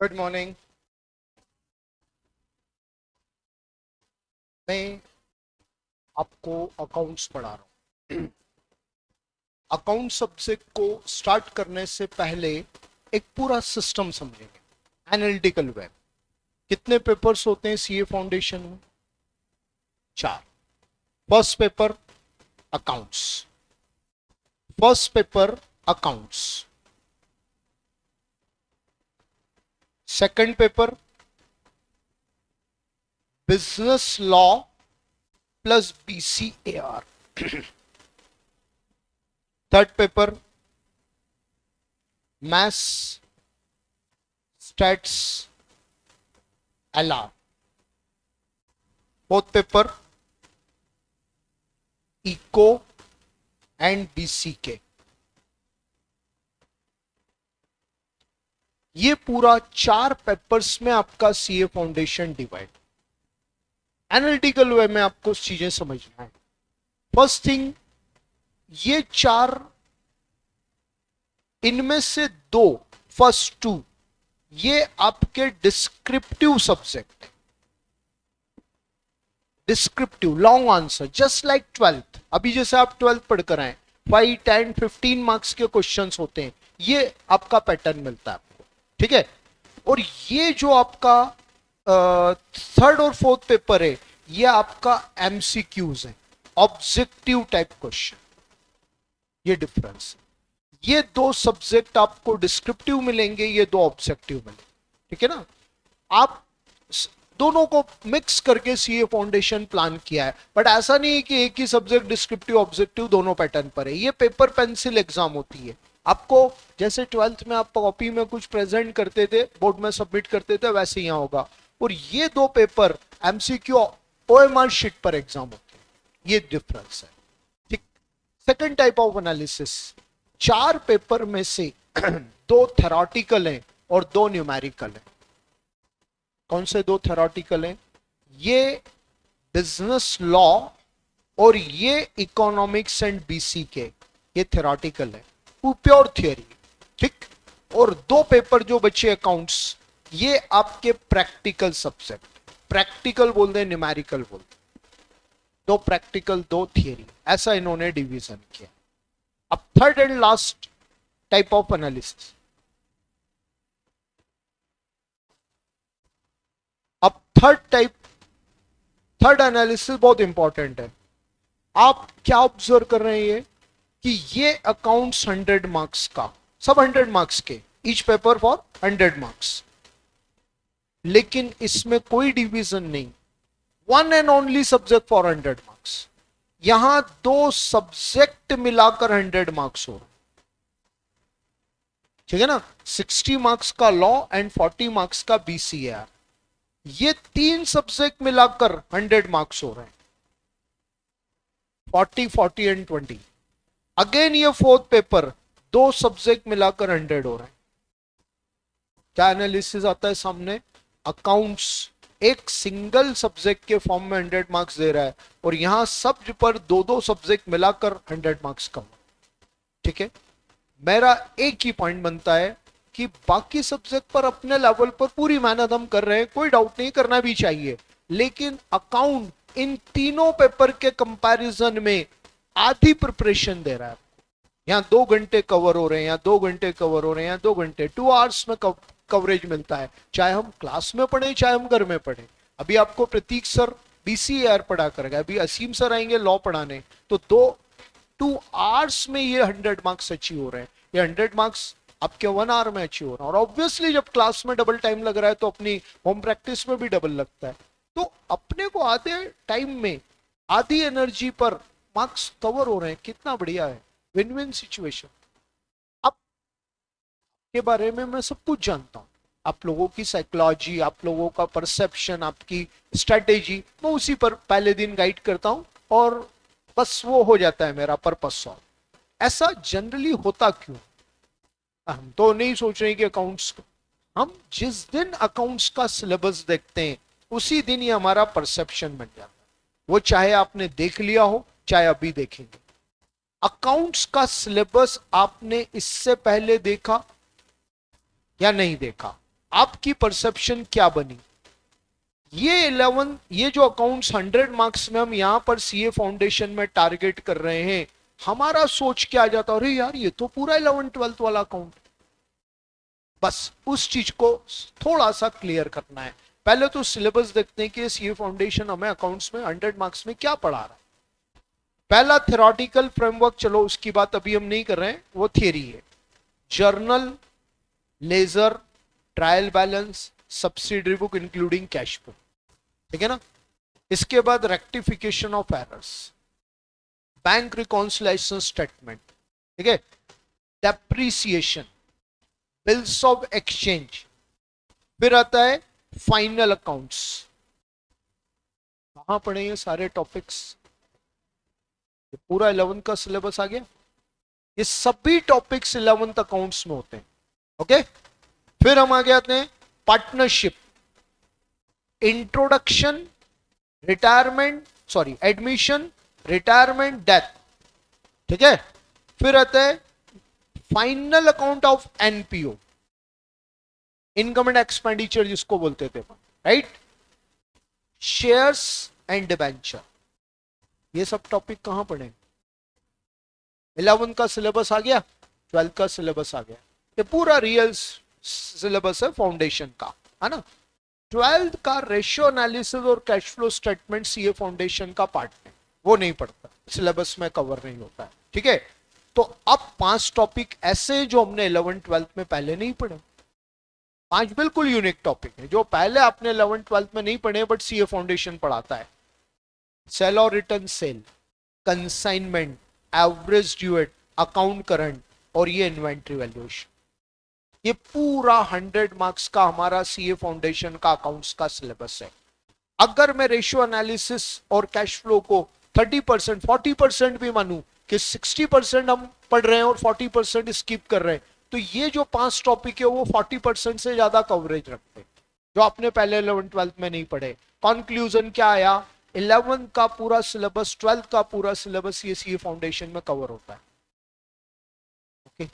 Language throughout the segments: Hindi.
Good morning. मैं आपको अकाउंट्स पढ़ा रहा हूँ। अकाउंट सब्जेक्ट को स्टार्ट करने से पहले एक पूरा सिस्टम समझेंगे। एनालिटिकल वेब कितने पेपर्स होते हैं सीए फाउंडेशन में? 4। First paper accounts, first paper accounts, second paper business law plus BCAR, third paper maths stats LR, fourth paper eco and BCK. ये पूरा 4 पेपर्स में आपका CA foundation divide. Analytical way में आपको चीजें समझना है। फर्स्ट थिंग, ये 4, इनमें से 2, फर्स्ट 2 ये आपके डिस्क्रिप्टिव सब्जेक्ट है। Descriptive long answer just like 12th। अभी जैसे आप 12th पढ़कर आए, 5, 10, 15 मार्क्स के क्वेश्चंस होते हैं, ये आपका पैटर्न मिलता है आपको, ठीक है। और ये जो आपका थर्ड और फोर्थ पेपर है, ये आपका एमसीक्यूज है, ऑब्जेक्टिव टाइप क्वेश्चन। ये डिफरेंस, ये 2 सब्जेक्ट आपको डिस्क्रिप्टिव मिलेंगे, ये 2 ऑब्जेक्टिव मिलेंगे, ठीक है ना। आप दोनों को मिक्स करके सीए फाउंडेशन प्लान किया है, बट ऐसा नहीं है कि एक ही सब्जेक्ट डिस्क्रिप्टिव ऑब्जेक्टिव दोनों पैटर्न पर है। ये पेपर पेंसिल एग्जाम होती है। आपको जैसे 12th में आप कॉपी में कुछ प्रेजेंट करते थे, बोर्ड में सबमिट करते थे, वैसे यहाँ होगा। और ये 2 पेपर एमसीक्यू ओएमआर शीट पर एग्जाम होते हैं। ये डिफरेंस है, ठीक। Second type of analysis, 4 paper में से 2 थेरोटिकल हैं और 2 न्यूमेरिकल हैं। कौन से 2 थेरोटिकल हैं? ये बिजनेस लॉ और ये इकोनॉमिक्स एंड बीसी के, ये थेरोटिकल है, वो प्योर थियरी, ठीक। और 2 पेपर जो बचे अकाउंट्स, ये आपके प्रैक्टिकल सब्जेक्ट। प्रैक्टिकल बोलते हैं, न्यूमेरिकल बोलते हैं। 2 प्रैक्टिकल 2 थियरी, ऐसा इन्होंने डिवीजन किया। अब third and last type of analysis. अब थर्ड एनालिसिस बहुत इंपॉर्टेंट है। आप क्या ऑब्जर्व कर रहे हैं कि ये अकाउंट्स 100 मार्क्स का, सब 100 मार्क्स के, ईच पेपर फॉर 100 मार्क्स, लेकिन इसमें कोई डिवीजन नहीं, one and only subject for 100 marks. यहां 2 सब्जेक्ट मिलाकर 100 मार्क्स हो रहे, ठीक है ना। 60 मार्क्स का लॉ एंड 40 मार्क्स का बीसीआर, ये 3 सब्जेक्ट मिलाकर 100 मार्क्स हो रहे हैं, 40, 40 एंड 20। अगेन ये फोर्थ पेपर, 2 सब्जेक्ट मिलाकर 100 हो रहे हैं। क्या एनालिसिस आता है सामने? अकाउंट्स एक सिंगल सब्जेक्ट के फॉर्म में 100 मार्क्स दे रहा है, और यहां सब पर 2-2 सब्जेक्ट मिलाकर 100 मार्क्स कम, ठीक है। मेरा एक ही पॉइंट बनता है कि बाकी सब्जेक्ट पर अपने लेवल पर पूरी मेहनत हम कर रहे हैं, कोई डाउट नहीं, करना भी चाहिए, लेकिन अकाउंट इन तीनों पेपर के कंपैरिजन में आधी प्रिपरेशन दे रहा है। यहाँ 2 घंटे कवर हो रहे हैं, यहाँ 2 घंटे कवर हो रहे हैं, यहाँ 2 घंटे, 2 आवर्स में कवरेज मिलता है, चाहे हम क्लास में पढ़े चाहे हम घर में पढ़े। अभी आपको प्रतीक सर बीसीआर पढ़ा करेगा, अभी असीम सर आएंगे लॉ पढ़ाने, तो 2 आवर्स में ये 100 मार्क्स अचीव हो रहे हैं। ये 100 मार्क्स आपके 1 आवर में अचीव हो रहा है। और ऑब्वियसली जब क्लास में डबल टाइम लग रहा है, तो अपनी होम प्रैक्टिस में भी डबल लगता है। तो अपने को आधे टाइम में आधी एनर्जी पर मार्क्स कवर हो रहे हैं, कितना बढ़िया है, विन विन सिचुएशन। अब के बारे में मैं सब कुछ जानता हूं, आप लोगों की साइकोलॉजी, आप लोगों का परसेप्शन, आपकी स्ट्रेटेजी, मैं उसी पर पहले दिन गाइड करता हूं, और बस वो हो जाता है मेरा पर्पस सॉल्व। ऐसा जनरली होता क्यों? हम तो नहीं सोच रहे कि अकाउंट्स, हम जिस दिन अकाउंट्स का सिलेबस देखते हैं, उसी दिन ये हमारा परसेप्शन बन जाता है, वो चाहे आपने देख लिया हो चाहे अभी देखेंगे। अकाउंट्स का सिलेबस आपने इससे पहले देखा या नहीं देखा? आपकी परसेप्शन क्या बनी? ये 11 ये जो अकाउंट्स 100 मार्क्स में हम यहां पर सीए फाउंडेशन में टारगेट कर रहे हैं, हमारा सोच क्या आ जाता, अरे यार ये तो पूरा 11-12 वाला अकाउंट। बस उस चीज को थोड़ा सा क्लियर करना है। पहले तो सिलेबस देखते हैं कि सीए फाउंडेशन हमें अकाउंट्स में 100 मार्क्स में क्या पढ़ा रहा है। पहला थ्योरेटिकल फ्रेमवर्क, चलो उसकी बात अभी हम नहीं कर रहे हैं, वो थियरी है। Journal, ledger, trial balance, subsidiary book including cash book, ठीक है ना। इसके बाद rectification of errors, bank reconciliation statement, ठीक है, डेप्रिसिएशन, बिल्स ऑफ एक्सचेंज, फिर आता है फाइनल अकाउंट्स। कहां पढ़े ये सारे टॉपिक्स? ये पूरा 11 का सिलेबस आ गया। ये सभी टॉपिक्स 11th अकाउंट्स में होते हैं। ओके, फिर हम आगे आते हैं partnership, introduction, retirement, sorry admission, retirement, death, ठीक है। फिर आता है final account of NPO, income and expenditure जिसको बोलते थे, राइट। शेयर्स एंड डिबेंचर, ये सब टॉपिक कहां पढ़े? 11 का सिलेबस आ गया, 12 का सिलेबस आ गया। ये पूरा रियल सिलेबस है फाउंडेशन का, है ना। 12 का रेशियो एनालिसिस और cash flow statement CA foundation का पार्ट है, वो नहीं पढ़ता, सिलेबस में कवर नहीं होता है, ठीक है। तो अब 5 टॉपिक ऐसे जो हमने 11-12 में पहले नहीं पढ़े, 5 बिल्कुल यूनिक टॉपिक है जो पहले आपने 11-12 में नहीं पढ़े बट सीए फाउंडेशन पढ़ाता है। सेल और return sale, consignment, average due date, account current, और ये इन्वेंट्री वैल्यूएशन। ये पूरा 100 मार्क्स का हमारा सीए फाउंडेशन का अकाउंट्स का सिलेबस है। अगर मैं रेशियो एनालिसिस और कैश फ्लो को 30%, 40% भी मानूं कि 60% हम पढ़ रहे हैं और 40% स्किप कर रहे हैं, तो ये जो 5 टॉपिक है वो 40% से ज्यादा कवरेज रखते हैं जो आपने पहले 11-12 में नहीं पढ़े। कंक्लूजन क्या आया? 11 का पूरा सिलेबस, 12 का पूरा सिलेबस ये सीए फाउंडेशन में कवर होता है। ओके,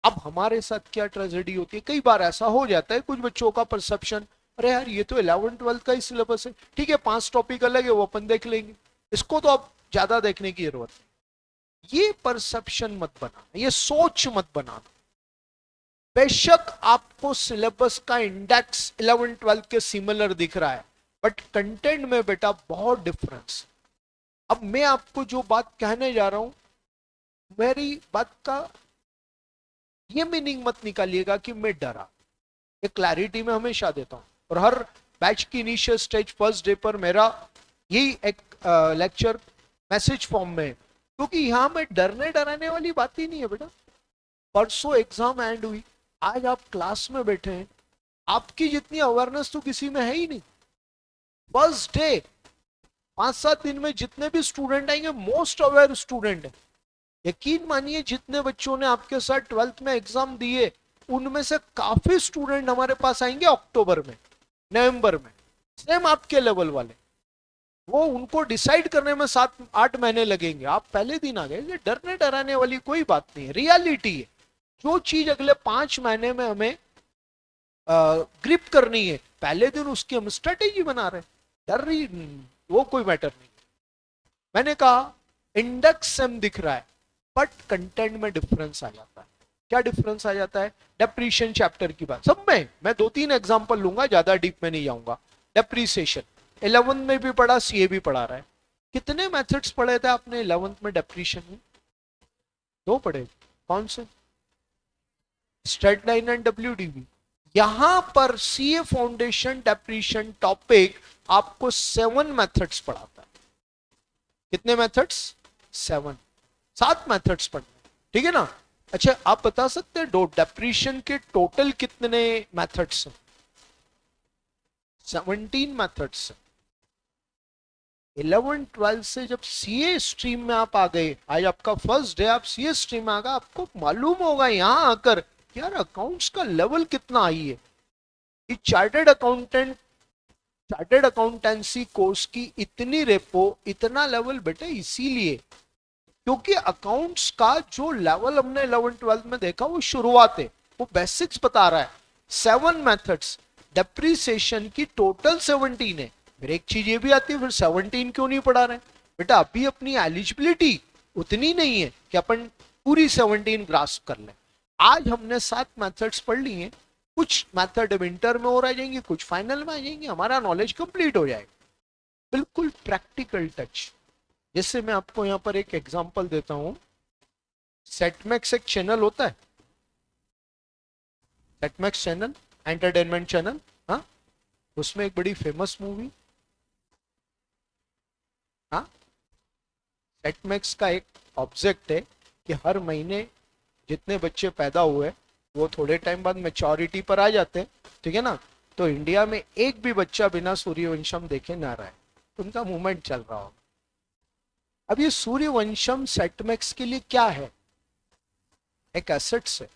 अब हमारे साथ क्या ट्रेजेडी होती है, कई बार ऐसा हो जाता है कुछ बच्चों का परसेप्शन, अरे यार ये तो 11-12 का ही सिलेबस है, ठीक है 5 टॉपिक अलग है वो अपन देख लेंगे, इसको तो अब ज्यादा देखने की जरूरत है। ये परसेप्शन मत बनाना, ये सोच मत बनाना। बेशक आपको सिलेबस का इंडेक्स 11-12 के सिमिलर दिख रहा है बट कंटेंट में बेटा बहुत डिफरेंस। अब मैं आपको जो बात कहने जा रहा हूं, मेरी बात का ये मीनिंग मत निकालिएगा कि मैं डरा, ये क्लैरिटी में हमेशा देता हूं। और हर बैच की इनिशियल स्टेज फर्स्ट डे पर मेरा यही एक लेक्चर मैसेज फॉर्म में, क्योंकि यहां में डरने डराने वाली बात ही नहीं है बेटा। परसों एग्जाम एंड हुई, आज आप क्लास में बैठे हैं, आपकी जितनी अवेयरनेस तो किसी में है ही नहीं। फर्स्ट डे 5-7 दिन में जितने भी स्टूडेंट आएंगे मोस्ट अवेयर स्टूडेंट है। यकीन मानिए जितने बच्चों ने आपके साथ 12th में एग्जाम दिए उनमें से काफी स्टूडेंट हमारे पास आएंगे अक्टूबर में, नवंबर में, सेम आपके लेवल वाले। वो उनको डिसाइड करने में 7-8 महीने लगेंगे, आप पहले दिन आ गए। डरने डराने वाली कोई बात नहीं है, रियलिटी है। जो चीज अगले 5 महीने में हमें ग्रिप करनी है, पहले दिन उसकी हम स्ट्रेटेजी बना रहे हैं। डर रही वो कोई मैटर नहीं। मैंने कहा इंडेक्स सेम दिख रहा है बट कंटेंट में डिफरेंस आ जाता है। क्या डिफरेंस आ जाता है? डेप्रीशिएशन चैप्टर की बात, सब में मैं 2-3 एग्जांपल लूंगा, ज्यादा डीप में नहीं जाऊंगा। डेप्रीशिएशन 11 में भी पढ़ा, सीए भी पढ़ा रहा है। कितने मेथड्स पढ़े थे आपने 11th में डेप्रीशिएशन में? 2 पढ़े, कौन से? Straight line and WDV. यहां पर सीए फाउंडेशन डेप्रीशिएशन टॉपिक आपको 7 मेथड्स पढ़ाता है। कितने मेथड्स? 7 मेथड्स पढ़ने, ठीक है ना। अच्छा आप बता सकते हैं डेप्रीशिएशन के टोटल कितने मेथड्स हैं? 17 मेथड्स। 11-12 से जब सीए स्ट्रीम में आप आ गए, आज आपका फर्स्ट डे, आप सीए स्ट्रीम में आ गए, आपको मालूम होगा यहां आकर यार अकाउंट्स का लेवल कितना हाई है। ये चार्टर्ड अकाउंटेंसी कोर्स की इतनी रेपो, इतना लेवल बेटे इसीलिए क्योंकि अकाउंट्स का जो लेवल हमने 11-12 में देखा वो शुरुआत है, वो बेसिक्स बता रहा है। 7 मेथड्स, डेप्रिसिएशन की टोटल 17 है। फिर एक चीज ये भी आती है, फिर 17 क्यों नहीं पढ़ा रहे बेटा? अभी अपनी एलिजिबिलिटी उतनी नहीं है कि अपन पूरी 17 ग्रास्प कर लें। आज हमने 7 मेथड्स पढ़ ली हैं, कुछ मेथड विंटर में और आ जाएंगे, कुछ फाइनल में आ जाएंगे, हमारा नॉलेज कंप्लीट हो जाएगा। बिल्कुल प्रैक्टिकल टच। जैसे मैं आपको यहां पर एक एग्जांपल देता हूं, सेटमैक्स एक चैनल होता है, सेटमैक्स चैनल, एंटरटेनमेंट चैनल, हाँ, उसमें एक बड़ी फेमस मूवी, हाँ, सेटमैक्स का एक ऑब्जेक्ट है कि हर महीने जितने बच्चे पैदा हुए वो थोड़े टाइम बाद मैच्योरिटी पर आ जाते हैं, ठीक है ना? तो इंडिया में एक भी बच्चा बिना सूर्यवंशम देखे ना रहे, उनका मूवमेंट चल रहा होगा। अब ये सूर्यवंशम सेटमैक्स के लिए क्या है? एक एसेट्स है।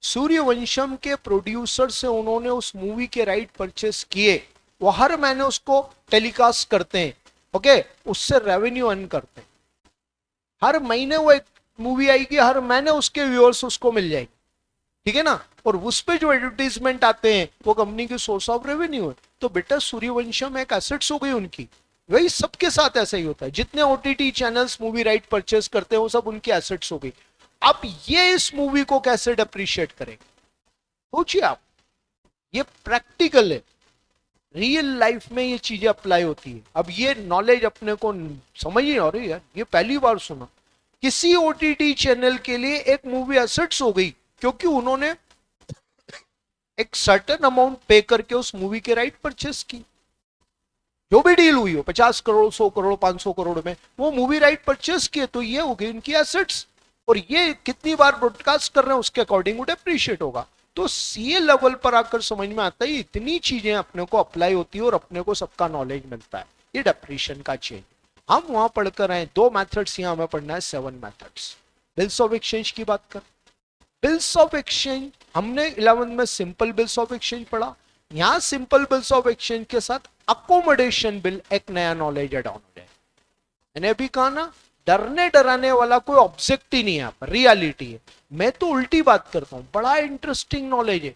सूर्यवंशम के प्रोड्यूसर से उन्होंने उस मूवी के राइट परचेस किए, वो हर महीने उसको टेलीकास्ट करते हैं, ओके, उससे रेवेन्यू अर्न करते हैं। हर महीने वो एक मूवी आएगी, हर महीने उसके व्यूअर्स उसको मिल जाएंगे, ठीक है ना? और उस पे जो एडवर्टीजमेंट आते हैं वो कंपनी की सोर्स ऑफ रेवेन्यू है। तो बेटा सूर्यवंशम एक एसेट्स हो गई उनकी। वही सबके साथ ऐसा ही होता है, जितने OTT channels movie right purchase करते हैं वो सब उनकी एसेट्स हो गई। अब ये इस मूवी को कैसे डेप्रिशिएट करेंगे? सोचिए आप, ये प्रैक्टिकल है, रियल लाइफ में ये चीजें अप्लाई होती है। अब ये नॉलेज अपने को समझ नहीं आ रही है, ये पहली बार सुना। किसी ओटीटी चैनल के लिए एक मूवी एसेट्स हो गई क्योंकि उन्होंने एक सर्टेन अमाउंट पे करके उस मूवी के राइट परचेस की। जो भी डील हुई हो, 50 करोड़, 100 करोड़, 500 करोड़ में वो मूवी राइट परचेस किए, तो ये हो गई उनकी एसेट्स। और ये कितनी बार ब्रॉडकास्ट कर रहे हैं उसके अकॉर्डिंग वो डेप्रिशिएट होगा। तो सीए लेवल पर आकर समझ में आता है इतनी चीजें अपने को अप्लाई होती है और अपने को सबका नॉलेज मिलता है। ये डेप्रिशिएशन का चेंज हम वहां पढ़कर आए। 2 मेथड्स यहां हमें पढ़ना है, 7 मेथड्स। बिल्स ऑफ एक्सचेंज की बात कर, बिल्स ऑफ एक्सचेंज हमने 11th में सिंपल बिल्स ऑफ एक्सचेंज पढ़ा। यहां सिंपल बिल्स ऑफ एक्सचेंज के साथ अकोमोडेशन बिल एक नया नॉलेज एड ऑन हो जाए। मैंने अभी कहा ना, डरने डराने वाला कोई ऑब्जेक्ट ही नहीं है, पर रियलिटी है। मैं तो उल्टी बात करता हूं, बड़ा इंटरेस्टिंग नॉलेज है।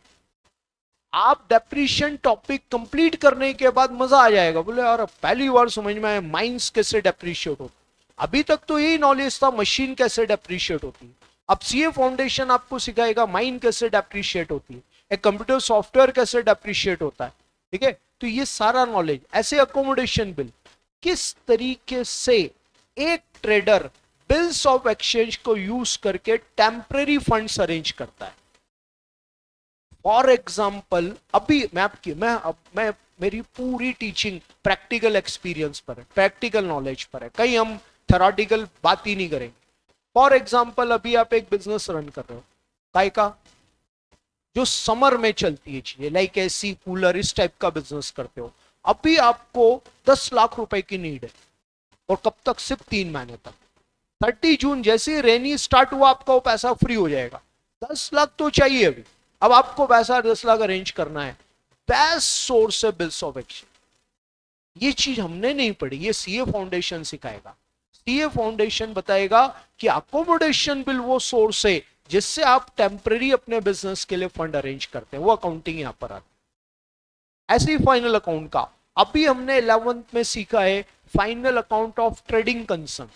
आप डेप्रिशिएशन टॉपिक कंप्लीट करने के बाद मजा आ जाएगा, बोले यार पहली बार समझ में आया माइंस कैसे डेप्रिशिएट होता। अभी तक तो यही नॉलेज था मशीन कैसे डेप्रिशिएट होती है। अब सीए फाउंडेशन आपको सिखाएगा माइंड कैसे डेप्रिशिएट होती है, एक कंप्यूटर सॉफ्टवेयर कैसे डेप्रिशिएट होता है, ठीक है? तो ये सारा नॉलेज, ऐसे अकोमोडेशन बिल किस तरीके से एक ट्रेडर बिल्स ऑफ एक्सचेंज को यूज करके टेम्परेरी फंड्स अरेंज करता है। फॉर एग्जाम्पल अभी मैं मेरी पूरी टीचिंग प्रैक्टिकल एक्सपीरियंस पर है, प्रैक्टिकल नॉलेज पर है, कहीं हम थेरोटिकल बात ही नहीं करेंगे। फॉर एग्जाम्पल अभी आप एक बिजनेस रन कर रहे हो, काय का, जो समर में चलती है चीजें, लाइक एसी कूलर, इस टाइप का बिजनेस करते हो। अभी आपको 10 लाख रुपए की नीड है, और कब तक? सिर्फ 3 महीने तक। 30 जून जैसे रेनी स्टार्ट हुआ आपका वो पैसा फ्री हो जाएगा। 10 लाख तो चाहिए अभी, अब आपको पैसा 10 लाख अरेंज करना है। बेस्ट सोर्स है बिल्स ऑफ एक्सचेंज। ये चीज हमने नहीं पढ़ी, ये सीए फाउंडेशन सिखाएगा। सीए फाउंडेशन बताएगा कि अकोमोडेशन बिल वो सोर्स है जिससे आप टेम्पररी अपने बिजनेस के लिए फंड अरेंज करते हैं, वो अकाउंटिंग यहां पर आती है। ऐसे ही फाइनल अकाउंट का अभी हमने 11th में सीखा है, final account of trading concern.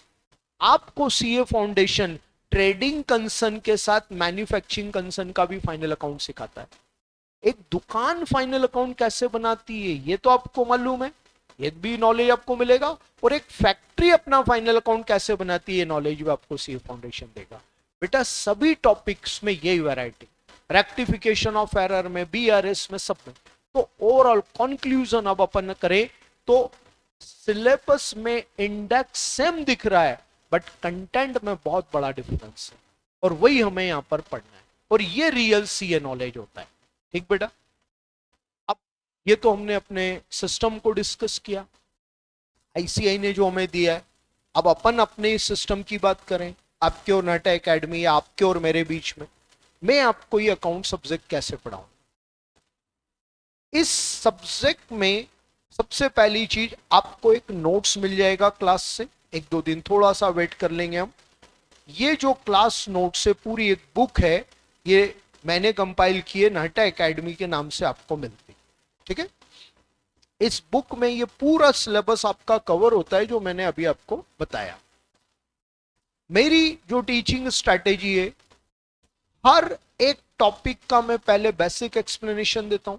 आपको सीए फाउंडेशन ट्रेडिंग कंसर्न के साथ मैन्युफैक्चरिंग कंसर्न का भी फाइनल अकाउंट सिखाता है। एक दुकान फाइनल अकाउंट कैसे बनाती है ये तो आपको मालूम है, ये भी नॉलेज आपको मिलेगा। और एक फैक्ट्री अपना फाइनल अकाउंट कैसे बनाती है नॉलेज भी आपको सीए फाउंडेशन देगा। बेटा सभी टॉपिक्स में यही वैरायटी, रेक्टिफिकेशन ऑफ एरर में, बीआरएस में, सब में। तो ओवरऑल कंक्लूजन अब अपन करें तो सिलेबस में इंडेक्स सेम दिख रहा है बट कंटेंट में बहुत बड़ा डिफरेंस है, और वही हमें यहां पर पढ़ना है, और ये रियल सीए नॉलेज होता है। ठीक बेटा, अब ये तो हमने अपने सिस्टम को डिस्कस किया, आईसीआई ने जो हमें दिया है। अब अपन अपने इस सिस्टम की बात करें, आपके और नाटा एकेडमी या आपके और मेरे बीच में, मैं आपको ये अकाउंट सब्जेक्ट कैसे पढ़ाऊं। इस सब्जेक्ट में सबसे पहली चीज, आपको एक नोट्स मिल जाएगा क्लास से, 1-2 दिन थोड़ा सा वेट कर लेंगे हम। ये जो क्लास नोट्स है पूरी एक बुक है, ये मैंने कंपाइल किए, नाटा एकेडमी के नाम से आपको मिलती। ठीक है, इस बुक में ये पूरा सिलेबस आपका कवर होता है जो मैंने अभी आपको बताया। मेरी जो टीचिंग स्ट्रैटेजी है, हर एक टॉपिक का मैं पहले बेसिक एक्सप्लेनेशन देता हूं।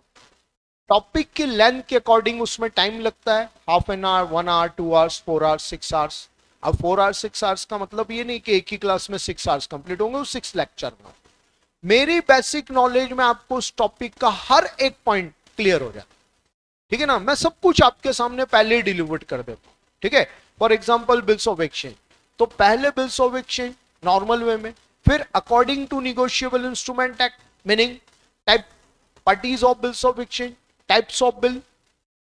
टॉपिक की लेंथ के अकॉर्डिंग उसमें टाइम लगता है, half an hour, 1 hour, 2 hours, 4 hours, 6 hours. अब 4 आवर्स 6 आवर्स का मतलब ये नहीं कि एक ही क्लास में 6 आवर्स कंप्लीट होंगे, वो 6 लेक्चर में। मेरी बेसिक नॉलेज में आपको उस टॉपिक का हर एक पॉइंट क्लियर हो जाए। ठीक है ना, मैं सब कुछ आपके सामने पहले ही डिलीवर कर देता हूं। ठीक है, for example bills of exchange, तो पहले bills of exchange normal way में, फिर according to negotiable instrument act, meaning type, parties of bills of exchange, types of bill,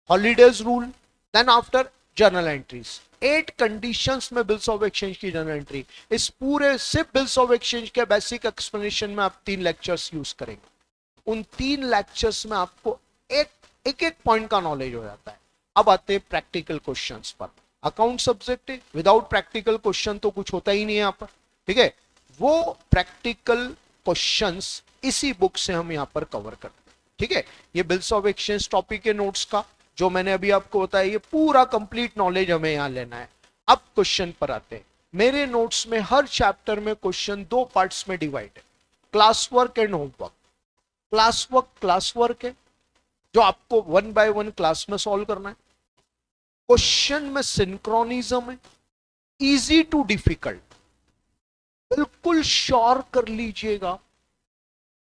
holidays rule, then after journal entries. 8 conditions में बिल्स ऑफ एक्सचेंज की जर्नल एंट्री। इस पूरे सिर्फ बिल्स ऑफ एक्सचेंज के बेसिक एक्सप्लेनेशन में आप 3 लेक्चर्स यूज करेंगे। उन 3 लेक्चर्स में आपको एक एक पॉइंट का नॉलेज हो जाता है। अब आते हैं प्रैक्टिकल क्वेश्चंस पर। अकाउंट सब्जेक्ट है, विदाउट प्रैक्टिकल क्वेश्चन तो कुछ होता ही नहीं है यहाँ पर। ठीक है, वो प्रैक्टिकल क्वेश्चंस इसी बुक से हम यहाँ पर कवर करते हैं। ठीक है, ये बिल्स ऑफ एक्सचेंज टॉपिक के नोट्स का जो मैंने अभी आपको बताया, ये पूरा कंप्लीट नॉलेज हमें यहाँ लेना है। अब क्वेश्चन पर आते हैं। मेरे नोट्स में हर चैप्टर में क्वेश्चन 2 पार्ट्स में डिवाइड है, class work and homework. Class work है जो आपको 1 बाय 1 क्लास में सॉल्व करना है। क्वेश्चन में सिंक्रोनिज्म है, इजी टू डिफिकल्ट, बिल्कुल श्योर कर लीजिएगा,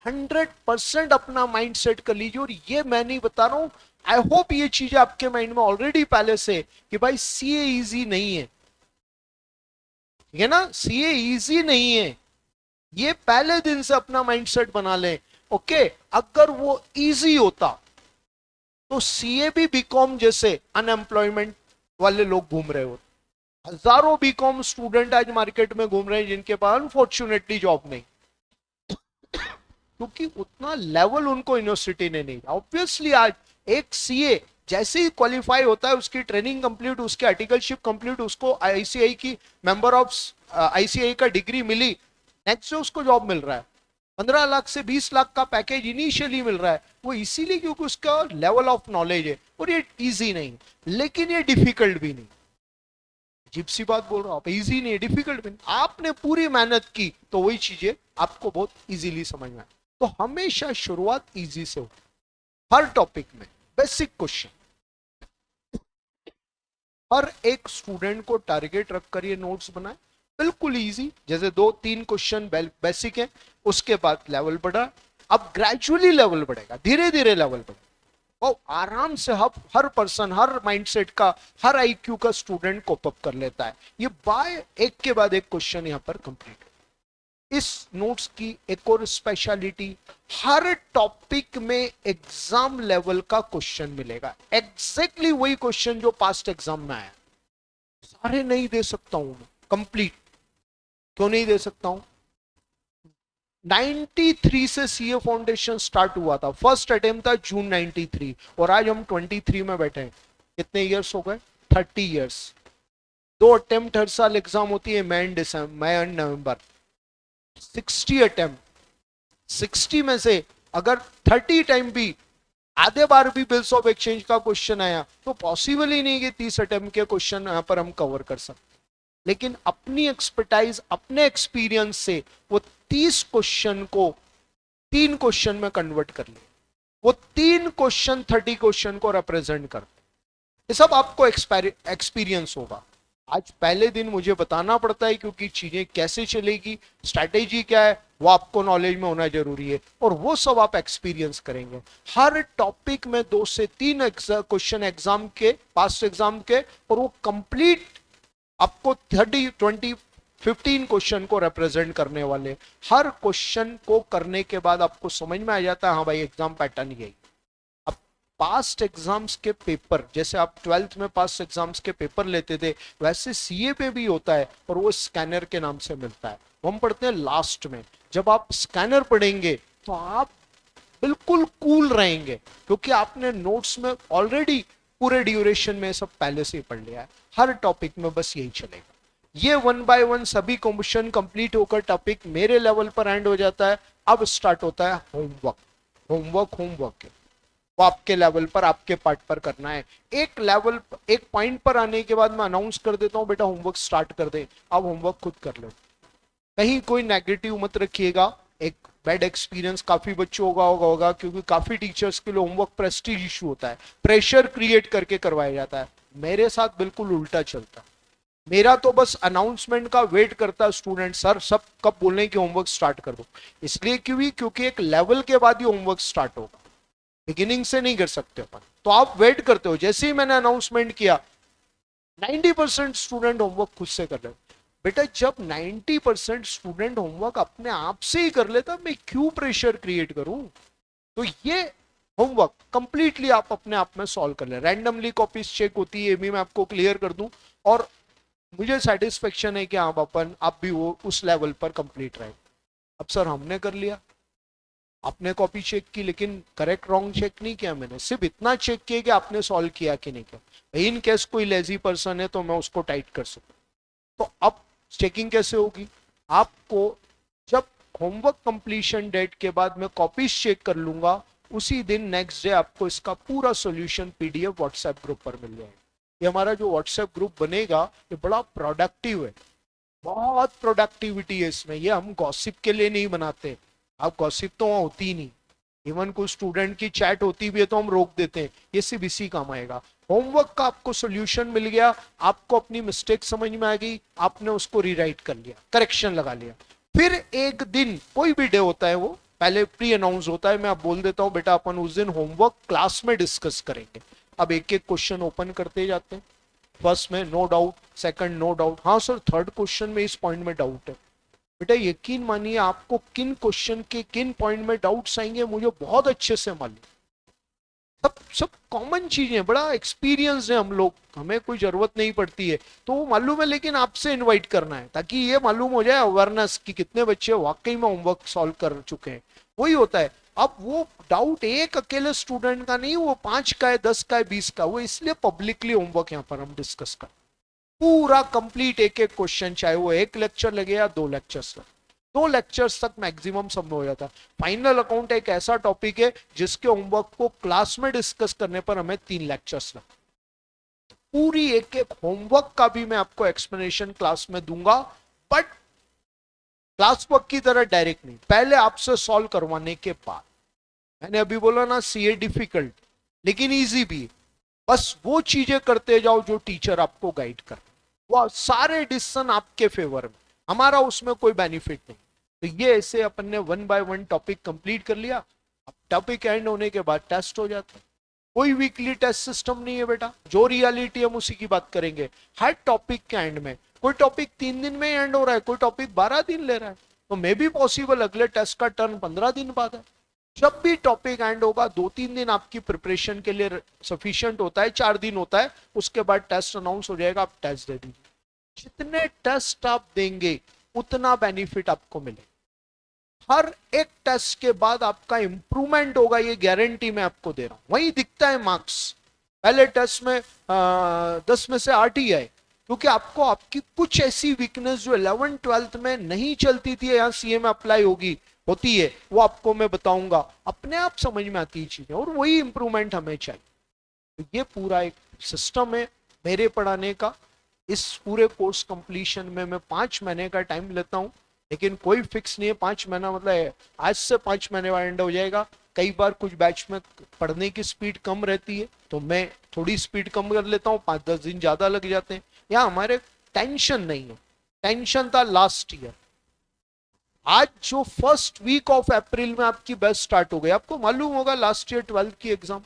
100% अपना माइंड सेट कर लीजिए। और ये मैं नहीं बता रहा हूं, आई होप ये चीजें आपके माइंड में ऑलरेडी पहले से कि भाई सीए इजी नहीं है। ठीक है ना, सीए इजी नहीं है, ये पहले दिन से अपना माइंड सेट बना लें। ओके, अगर वो इजी होता तो सीए भी बीकॉम जैसे अनएम्प्लॉयमेंट वाले लोग घूम रहे होते। हजारों बीकॉम स्टूडेंट आज मार्केट में घूम रहे हैं जिनके पास अनफॉर्चुनेटली जॉब नहीं, क्योंकि उतना लेवल उनको यूनिवर्सिटी ने नहीं। ऑब्वियसली आज एक सीए जैसे ही क्वालिफाई होता है, उसकी ट्रेनिंग कंप्लीट, उसकी आर्टिकलशिप कंप्लीट, उसको आईसीआई की मेंबर ऑफ आईसीआई का डिग्री मिली, नेक्स्ट से उसको जॉब मिल रहा है। 15 लाख से 20 लाख का पैकेज इनिशियली मिल रहा है, वो इसीलिए क्योंकि उसका लेवल ऑफ नॉलेज है। और ये इजी नहीं, लेकिन ये डिफिकल्ट भी नहीं। अजीब सी बात बोल रहा हूं, आप इजी नहीं, डिफिकल्ट भी नहीं। आपने पूरी मेहनत की तो वही चीजें आपको बहुत इजीली समझ में आए। तो हमेशा शुरुआत इजी से हो, हर टॉपिक में बेसिक क्वेश्चन। हर एक स्टूडेंट को टारगेट रखकर ये नोट्स बनाए, बिल्कुल इजी। जैसे 2-3 क्वेश्चन बेसिक है, उसके बाद लेवल बढ़ा, अब ग्रेजुअली लेवल बढ़ेगा, धीरे धीरे लेवल बढ़ेगा। और आराम से हर पर्सन, हर माइंडसेट का, हर आईक्यू का स्टूडेंट कोप अप कर लेता है। ये बाय एक के बाद एक क्वेश्चन यहां पर कंप्लीट। इस नोट्स की एक और स्पेशलिटी, हर टॉपिक में एग्जाम लेवल का क्वेश्चन मिलेगा, एग्जैक्टली वही क्वेश्चन जो पास्ट एग्जाम में आया। सारे नहीं दे सकता हूं मैं कंप्लीट, क्यों नहीं दे सकता हूं? 93 से सीए फाउंडेशन स्टार्ट हुआ था, फर्स्ट अटेम्प्ट था जून 93, और आज हम 23 में बैठे हैं। कितने इयर्स हो गए? 30 इयर्स। 2 अटेम्प्ट हर साल एग्जाम होती है, मई एंड नवंबर। 60 अटेम्प्ट, 60 में से अगर 30 टाइम भी, आधे बार भी बिल्स ऑफ एक्सचेंज का क्वेश्चन आया तो पॉसिबल ही नहीं कि 30 अटेम्प्ट के क्वेश्चन यहां पर हम कवर कर सकते। लेकिन अपनी एक्सपर्टाइज, अपने एक्सपीरियंस से वो 30 क्वेश्चन को 3 क्वेश्चन में कन्वर्ट कर ले, वो 3 क्वेश्चन 30 क्वेश्चन को रिप्रेजेंट करते। ये सब आपको एक्सपीरियंस होगा। आज पहले दिन मुझे बताना पड़ता है क्योंकि चीजें कैसे चलेगी, स्ट्रैटेजी क्या है, वो आपको नॉलेज में होना जरूरी है, और वो सब आप एक्सपीरियंस करेंगे। हर टॉपिक में 2 से 3 क्वेश्चन एग्जाम के, पास्ट एग्जाम के, और वो कंप्लीट आपको 30, 20, 15 क्वेश्चन को रिप्रेजेंट करने वाले। हर क्वेश्चन को करने के बाद आपको समझ में आ जाता है हाँ भाई एग्जाम पैटर्न यही। अब पास्ट एग्जाम्स के पेपर, जैसे आप 12th में पास्ट एग्जाम्स के पेपर लेते थे, वैसे सीए पे भी होता है, और वो स्कैनर के नाम से मिलता है। वो हम पढ़ते हैं लास्ट में। जब आप स्कैनर पढ़ेंगे तो आप बिल्कुल कूल रहेंगे, क्योंकि आपने नोट्स में ऑलरेडी पूरे ड्यूरेशन में सब पहले से ही पढ़ लिया है। हर टॉपिक में बस यही चलेगा। ये 1 बाय 1 सभी क्वेश्चन कंप्लीट होकर टॉपिक मेरे लेवल पर एंड हो जाता है। अब स्टार्ट होता है होमवर्क। होमवर्क है, वो आपके लेवल पर, आपके पार्ट पर करना है। एक लेवल, एक पॉइंट पर आने के बाद मैं अनाउंस कर देता हूं बेटा होमवर्क स्टार्ट कर दे, अब होमवर्क खुद कर लो। कहीं कोई नेगेटिव मत रखिएगा। एक बैड एक्सपीरियंस काफी बच्चों का होगा क्योंकि काफी टीचर्स के लिए होमवर्क प्रेस्टीज इशू होता है, प्रेशर क्रिएट करके करवाया जाता है। मेरे साथ बिल्कुल उल्टा चलता है। मेरा तो बस अनाउंसमेंट का वेट करता है स्टूडेंट, सर सब कब बोलने की होमवर्क स्टार्ट कर दो। इसलिए क्योंकि एक लेवल के बाद ही होमवर्क स्टार्ट होगा, बिगिनिंग से नहीं कर सकते अपन। तो आप वेट करते हो, जैसे ही मैंने अनाउंसमेंट किया 90% स्टूडेंट होमवर्क खुद से कर रहे। बेटा जब 90% स्टूडेंट होमवर्क अपने आप से ही कर लेता, मैं क्यों प्रेशर क्रिएट करूं। तो ये होमवर्क कंप्लीटली आप अपने आप में सॉल्व कर ले। रैंडमली कॉपीज चेक होती है, ये भी मैं आपको क्लियर कर दूं, और मुझे सेटिस्फेक्शन है कि आप भी वो उस लेवल पर कंप्लीट रहे। अब सर हमने कर लिया, आपने कॉपी चेक की लेकिन करेक्ट रॉन्ग चेक नहीं किया, मैंने सिर्फ इतना चेक किया कि आपने सॉल्व किया कि नहीं किया। इन केस कोई लेजी पर्सन है तो मैं उसको टाइट कर सकूं। तो अब चेकिंग कैसे होगी, आपको जब होमवर्क कंप्लीशन डेट के बाद मैं कॉपीज चेक कर लूंगा, उसी दिन नेक्स्ट डे आपको इसका पूरा सॉल्यूशन पीडीएफ व्हाट्सएप ग्रुप पर मिल जाएगा। ये हमारा जो व्हाट्सएप ग्रुप बनेगा ये बड़ा प्रोडक्टिव है, बहुत प्रोडक्टिविटी है इसमें। ये हम गॉसिप के लिए नहीं बनाते, अब गॉसिप तो वहां होती ही नहीं। इवन कोई स्टूडेंट की चैट होती भी है तो हम रोक देते हैं, ये सिर्फ इसी काम आएगा। होमवर्क का आपको सॉल्यूशन मिल गया, आपको अपनी मिस्टेक समझ में आ गई, आपने उसको रीराइट कर लिया, करेक्शन लगा लिया। फिर एक दिन कोई भी डे होता है, वो पहले प्री अनाउंस होता है, मैं आप बोल देता हूं बेटा अपन उस दिन होमवर्क क्लास में डिस्कस करेंगे। अब एक एक क्वेश्चन ओपन करते जाते हैं। फर्स्ट में no doubt, second no doubt, हाँ सर थर्ड क्वेश्चन में इस पॉइंट में डाउट है। बेटा यकीन मानिए आपको किन क्वेश्चन के किन पॉइंट में डाउट्स आएंगे मुझे बहुत अच्छे से मालूम। सब सब कॉमन चीजें, बड़ा एक्सपीरियंस है हम लोग, हमें कोई जरूरत नहीं पड़ती है तो वो मालूम है, लेकिन आपसे इनवाइट करना है ताकि ये मालूम हो जाए अवेयरनेस कि कितने बच्चे वाकई में होमवर्क सॉल्व कर चुके हैं। वही होता है। अब वो डाउट एक अकेले स्टूडेंट का नहीं, वो 5 का है, 10 का है, 20 का, वो इसलिए पब्लिकली होमवर्क यहाँ पर हम डिस्कस कर पूरा कंप्लीट एक एक क्वेश्चन, चाहे वो एक लेक्चर लगे या 2 लेक्चर्स लगे। 2 लेक्चर्स तक मैक्सिमम सब में हो जाता है। फाइनल अकाउंट एक ऐसा टॉपिक है जिसके होमवर्क को क्लास में डिस्कस करने पर हमें 3 लेक्चर्स लगते। पूरी एक एक होमवर्क का भी मैं आपको एक्सप्लेनेशन क्लास में दूंगा, बट क्लास वर्क की तरह डायरेक्ट नहीं, पहले आपसे सॉल्व करवाने के बाद। मैंने अभी बोला ना सीए डिफिकल्ट लेकिन इजी भी, बस वो चीजें करते जाओ जो टीचर आपको गाइड कर, वो सारे डिसीजन आपके फेवर में, हमारा उसमें कोई बेनिफिट नहीं। तो ये ऐसे अपन ने 1 बाय 1 टॉपिक कंप्लीट कर लिया। अब टॉपिक एंड होने के बाद टेस्ट हो जाता है। कोई वीकली टेस्ट सिस्टम नहीं है बेटा, जो रियलिटी हम उसी की बात करेंगे। हर टॉपिक के एंड में, कोई टॉपिक 3 दिन में एंड हो रहा है, कोई टॉपिक 12 दिन ले रहा है, तो मे भी पॉसिबल अगले टेस्ट का टर्न 15 दिन बाद है। जब भी टॉपिक एंड होगा 2-3 दिन आपकी प्रिपरेशन के लिए सफिशिएंट होता है, 4 दिन होता है, उसके बाद टेस्ट अनाउंस हो जाएगा, आप टेस्ट दे दीजिए। जितने टेस्ट आप देंगे उतना बेनिफिट आपको मिलेगा। हर एक टेस्ट के बाद आपका इंप्रूवमेंट होगा, ये गारंटी मैं आपको दे रहा हूं। वही दिखता है मार्क्स, पहले टेस्ट में 10 में से 8 ही आए, क्योंकि आपको आपकी कुछ ऐसी वीकनेस जो 11th-12th में नहीं चलती थी यहाँ सीए में अप्लाई होती है, वो आपको मैं बताऊंगा, अपने आप समझ में आती है चीजें, और वही इंप्रूवमेंट हमें चाहिए। तो ये पूरा एक सिस्टम है मेरे पढ़ाने का। इस पूरे कोर्स कंप्लीशन में मैं 5 महीने का टाइम लेता हूं, लेकिन कोई फिक्स नहीं है 5 महीना मतलब आज से 5 महीने बाद एंड हो जाएगा। कई बार कुछ बैच में पढ़ने की स्पीड कम रहती है तो मैं थोड़ी स्पीड कम कर लेता हूँ, 5-10 दिन ज्यादा लग जाते हैं। यहाँ हमारे टेंशन नहीं है, टेंशन था लास्ट ईयर। आज जो फर्स्ट वीक ऑफ अप्रैल में आपकी बैच स्टार्ट हो गई, आपको मालूम होगा लास्ट ईयर 12th की एग्जाम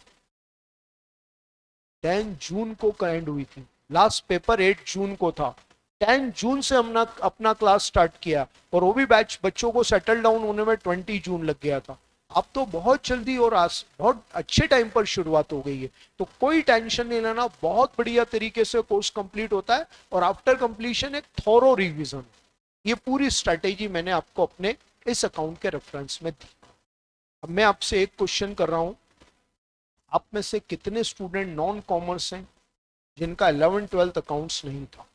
10 जून को एंड हुई थी, लास्ट पेपर 8 जून को था। 10 जून से हमने अपना क्लास स्टार्ट किया, और वो भी बैच बच्चों को सेटल डाउन होने में 20 जून लग गया था। अब तो बहुत जल्दी और बहुत अच्छे टाइम पर शुरुआत हो गई है, तो कोई टेंशन नहीं लेना, बहुत बढ़िया तरीके से कोर्स कंप्लीट होता है, और आफ्टर कंप्लीशन एक थोरो रिवीजन। ये पूरी स्ट्रेटेजी मैंने आपको अपने इस अकाउंट के रेफरेंस में दी। अब मैं आपसे एक क्वेश्चन कर रहा हूं, आप में से कितने स्टूडेंट नॉन कॉमर्स हैं जिनका 11th-12th अकाउंट्स नहीं था?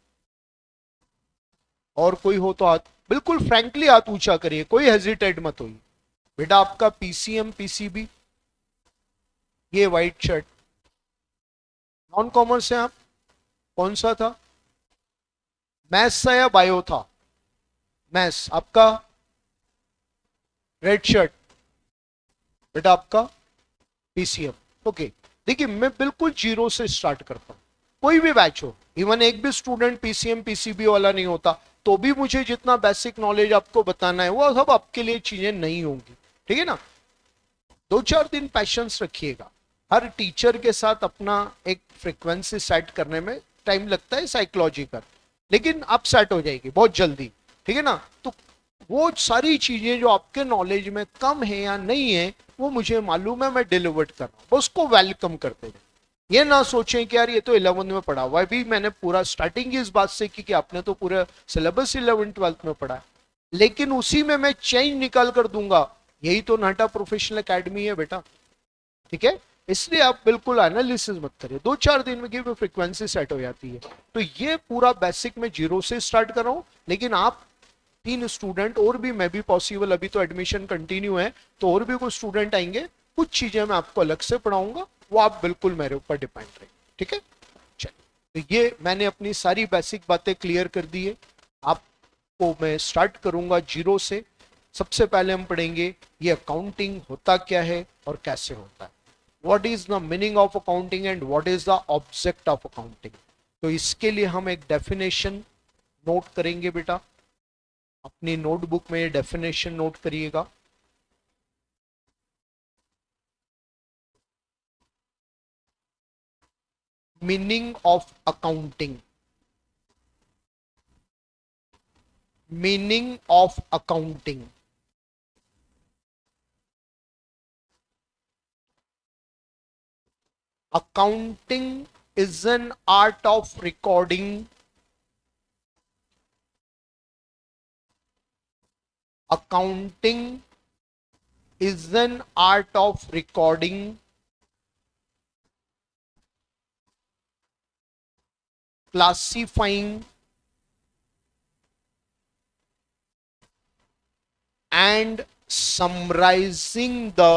और कोई हो तो हाथ, बिल्कुल फ्रैंकली हाथ ऊंचा करिए, कोई हेजिटेट मत होइए। बेटा आपका पीसीएम पीसीबी, ये व्हाइट शर्ट। नॉन कॉमर्स है आप, कौन सा था, मैथ्स था या बायो था, मैथ्स। आपका रेड शर्ट, बेटा आपका पीसीएम। ओके, देखिए मैं बिल्कुल जीरो से स्टार्ट करता हूं, कोई भी बैच हो, इवन एक भी स्टूडेंट पीसीएम पीसीबी वाला नहीं होता तो भी मुझे जितना बेसिक नॉलेज आपको बताना है वो सब आपके लिए चीजें नहीं होंगी, ठीक है ना। 2-4 दिन पैशंस रखिएगा। हर टीचर के साथ अपना एक फ्रीक्वेंसी सेट करने में टाइम लगता है साइकोलॉजिकल, लेकिन आप सेट हो जाएगी बहुत जल्दी, ठीक है ना। तो वो सारी चीजें जो आपके नॉलेज में कम है या नहीं है वो मुझे मालूम है, मैं डिलीवर्ड कर रहा हूँ, उसको वेलकम करते हैं। ये ना सोचें कि यार ये तो 11th में पढ़ा हुआ है, भी मैंने पूरा स्टार्टिंग इस बात से की कि आपने तो पूरा सिलेबस 11th-12th में पढ़ा है, लेकिन उसी में मैं चेंज निकाल कर दूंगा। यही तो नाटा प्रोफेशनल एकेडमी है बेटा, ठीक है। इसलिए आप बिल्कुल एनालिसिस मत करिए, 2-4 दिन में की फ्रीक्वेंसी सेट हो जाती है। तो ये पूरा बेसिक में जीरो से स्टार्ट कर रहा हूं, लेकिन आप 3 स्टूडेंट और भी, मैं भी पॉसिबल, अभी तो एडमिशन कंटिन्यू है तो और भी कुछ स्टूडेंट आएंगे, कुछ चीजें मैं आपको अलग से पढ़ाऊंगा, वो आप बिल्कुल मेरे ऊपर डिपेंड रहे, ठीक है। चलिए, तो ये मैंने अपनी सारी बेसिक बातें क्लियर कर दी है। आपको मैं स्टार्ट करूंगा जीरो से। सबसे पहले हम पढ़ेंगे ये अकाउंटिंग होता क्या है और कैसे होता है, what is the meaning of accounting and what is the object of accounting. तो इसके लिए हम एक डेफिनेशन नोट करेंगे बेटा, अपनी नोटबुक में ये डेफिनेशन नोट करिएगा। Meaning of accounting, meaning of accounting. Accounting is an art of recording. Accounting is an art of recording, classifying, and summarizing the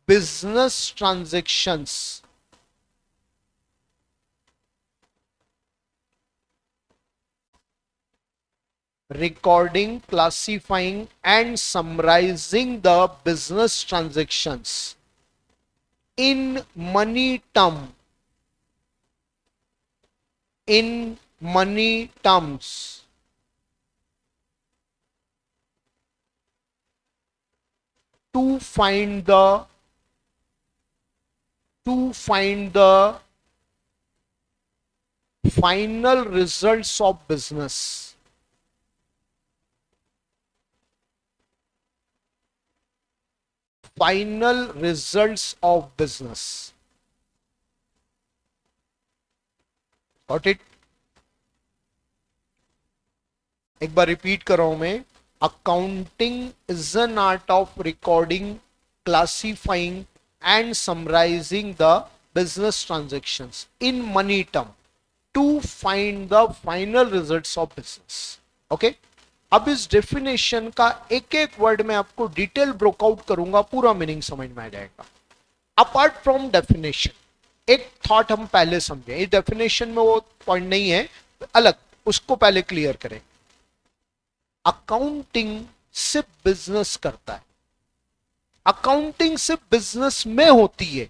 business transactions. Recording, classifying, and summarizing the business transactions in money term. In money terms. To find the final results of business. Final results of business. Got it? एक बार रिपीट कर रहा हूं मैं। Accounting is an art of recording, classifying, and summarizing the business transactions in money term to find the final results of business. Okay? अब इस डेफिनेशन का एक एक वर्ड में आपको डिटेल ब्रोकआउट करूंगा, पूरा मीनिंग समझ में आ जाएगा। अपार्ट फ्रॉम डेफिनेशन, एक थॉट हम पहले समझें, इस डेफिनेशन में वो पॉइंट नहीं है, अलग, उसको पहले क्लियर करें। अकाउंटिंग सिर्फ बिजनेस करता है, अकाउंटिंग सिर्फ बिजनेस में होती है।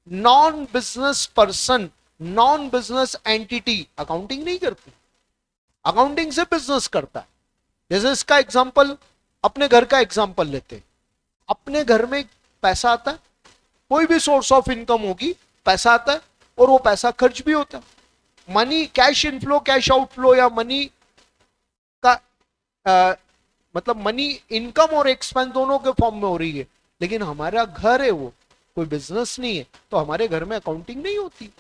Non business person, non business entity accounting नहीं करती, अकाउंटिंग से बिजनेस करता है। जैसे इसका एग्जांपल, अपने घर का एग्जांपल लेते हैं। अपने घर में पैसा आता है, कोई भी सोर्स ऑफ इनकम होगी, पैसा आता है और वो पैसा खर्च भी होता है। Money, cash inflow, cash outflow, या मनी का मतलब मनी इनकम और एक्सपेंस दोनों के फॉर्म में हो रही है। लेकिन हमारा घर है, वो कोई बिजनेस नहीं है, तो हमारे घर में अकाउंटिंग नहीं होती।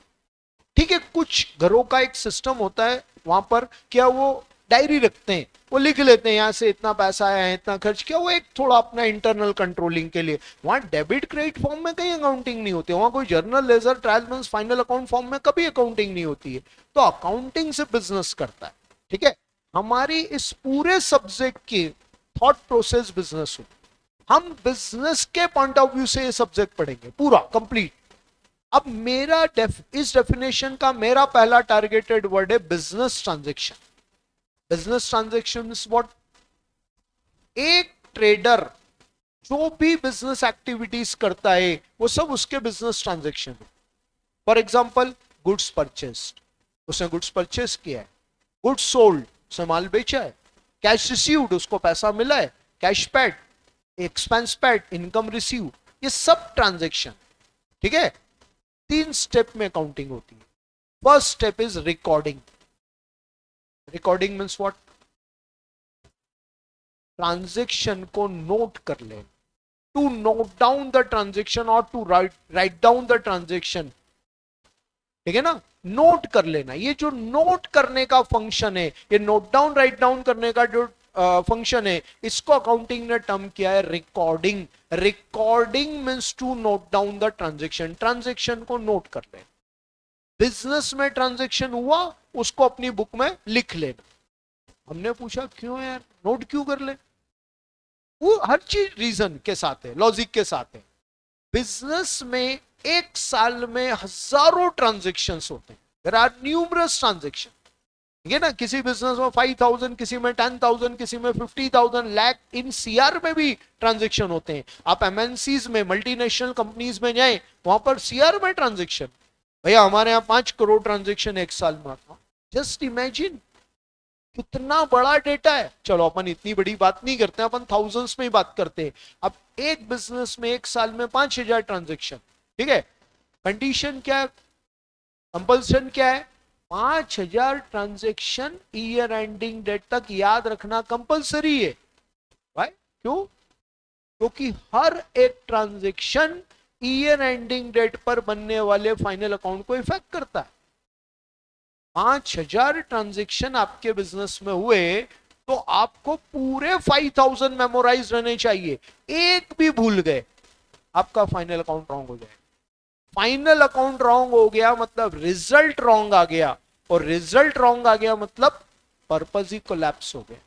ठीक है, कुछ घरों का एक सिस्टम होता है, वहां पर क्या वो डायरी रखते हैं, वो लिख लेते हैं यहाँ से इतना पैसा आया है, इतना खर्च किया, वो एक थोड़ा अपना इंटरनल कंट्रोलिंग के लिए। वहां डेबिट क्रेडिट फॉर्म में कहीं अकाउंटिंग नहीं होती, वहां कोई journal ledger trial balance final account form में कभी अकाउंटिंग नहीं होती है। तो अकाउंटिंग से बिजनेस करता है, ठीक है। हमारी इस पूरे सब्जेक्ट की थॉट प्रोसेस बिजनेस हो, हम बिजनेस के पॉइंट ऑफ व्यू से ये सब्जेक्ट पढ़ेंगे पूरा कंप्लीट। अब मेरा इस डेफिनेशन का मेरा पहला टारगेटेड वर्ड है business transaction. Business transaction is what, एक ट्रेडर जो भी बिजनेस एक्टिविटीज करता है वो सब उसके बिजनेस ट्रांजेक्शन है। फॉर एग्जांपल गुड्स परचेस्ड, उसने गुड्स परचेस किया है, गुड्स सोल्ड, उसने माल बेचा है, कैश रिसीव्ड, उसको पैसा मिला है, cash paid, expense paid, income receive, ये सब ट्रांजेक्शन, ठीक है। 3 स्टेप में काउंटिंग होती है। First step is recording. Recording means what, transaction को नोट कर ले, to note down the transaction और to write down the transaction, ठीक है ना, नोट कर लेना। ये जो नोट करने का फंक्शन है, ये नोट डाउन राइट डाउन करने का जो फंक्शन है, इसको अकाउंटिंग ने टर्म किया है recording. Recording means to note down the transaction, transaction को नोट कर ले। बिजनेस में ट्रांजेक्शन हुआ, उसको अपनी बुक में लिख लेना। हमने पूछा क्यों यार, नोट क्यों कर ले, वो हर चीज रीजन के साथ है, लॉजिक के साथ है। बिजनेस में एक साल में हजारों ट्रांजेक्शन्स होते हैं, देयर आर न्यूमरस ट्रांजेक्शन, ठीक है ना। किसी बिजनेस में 5,000, किसी में 10,000, किसी में 50,000, लाख, इन सीआर में भी ट्रांजेक्शन होते हैं। आप एमएनसीज में, मल्टीनेशनल कंपनीज में जाएं, वहां पर सीआर में ट्रांजेक्शन, भैया हमारे यहाँ 5 करोड़ ट्रांजेक्शन एक साल में आता। जस्ट इमेजिन कितना बड़ा डेटा है। चलो अपन इतनी बड़ी बात नहीं करते, अपन थाउजेंड्स में ही बात करते हैं। अब एक बिजनेस में एक साल में 5,000 ट्रांजेक्शन, ठीक है। कंडीशन क्या है, कंपल्सन क्या है, 5,000 ट्रांजेक्शन ईयर एंडिंग डेट तक याद रखना कंपल्सरी है। भाई क्यों, क्योंकि हर एक ट्रांजेक्शन ईयर एंडिंग डेट पर बनने वाले फाइनल अकाउंट को इफेक्ट करता है। 5,000 ट्रांजेक्शन आपके बिजनेस में हुए तो आपको पूरे 5,000 मेमोराइज रहने चाहिए। एक भी भूल गए, आपका फाइनल अकाउंट रॉन्ग हो जाएगा। फाइनल अकाउंट रॉन्ग हो गया मतलब रिजल्ट रॉन्ग आ गया, और रिजल्ट रॉन्ग आ गया मतलब पर्पस ही कोलैप्स हो गया।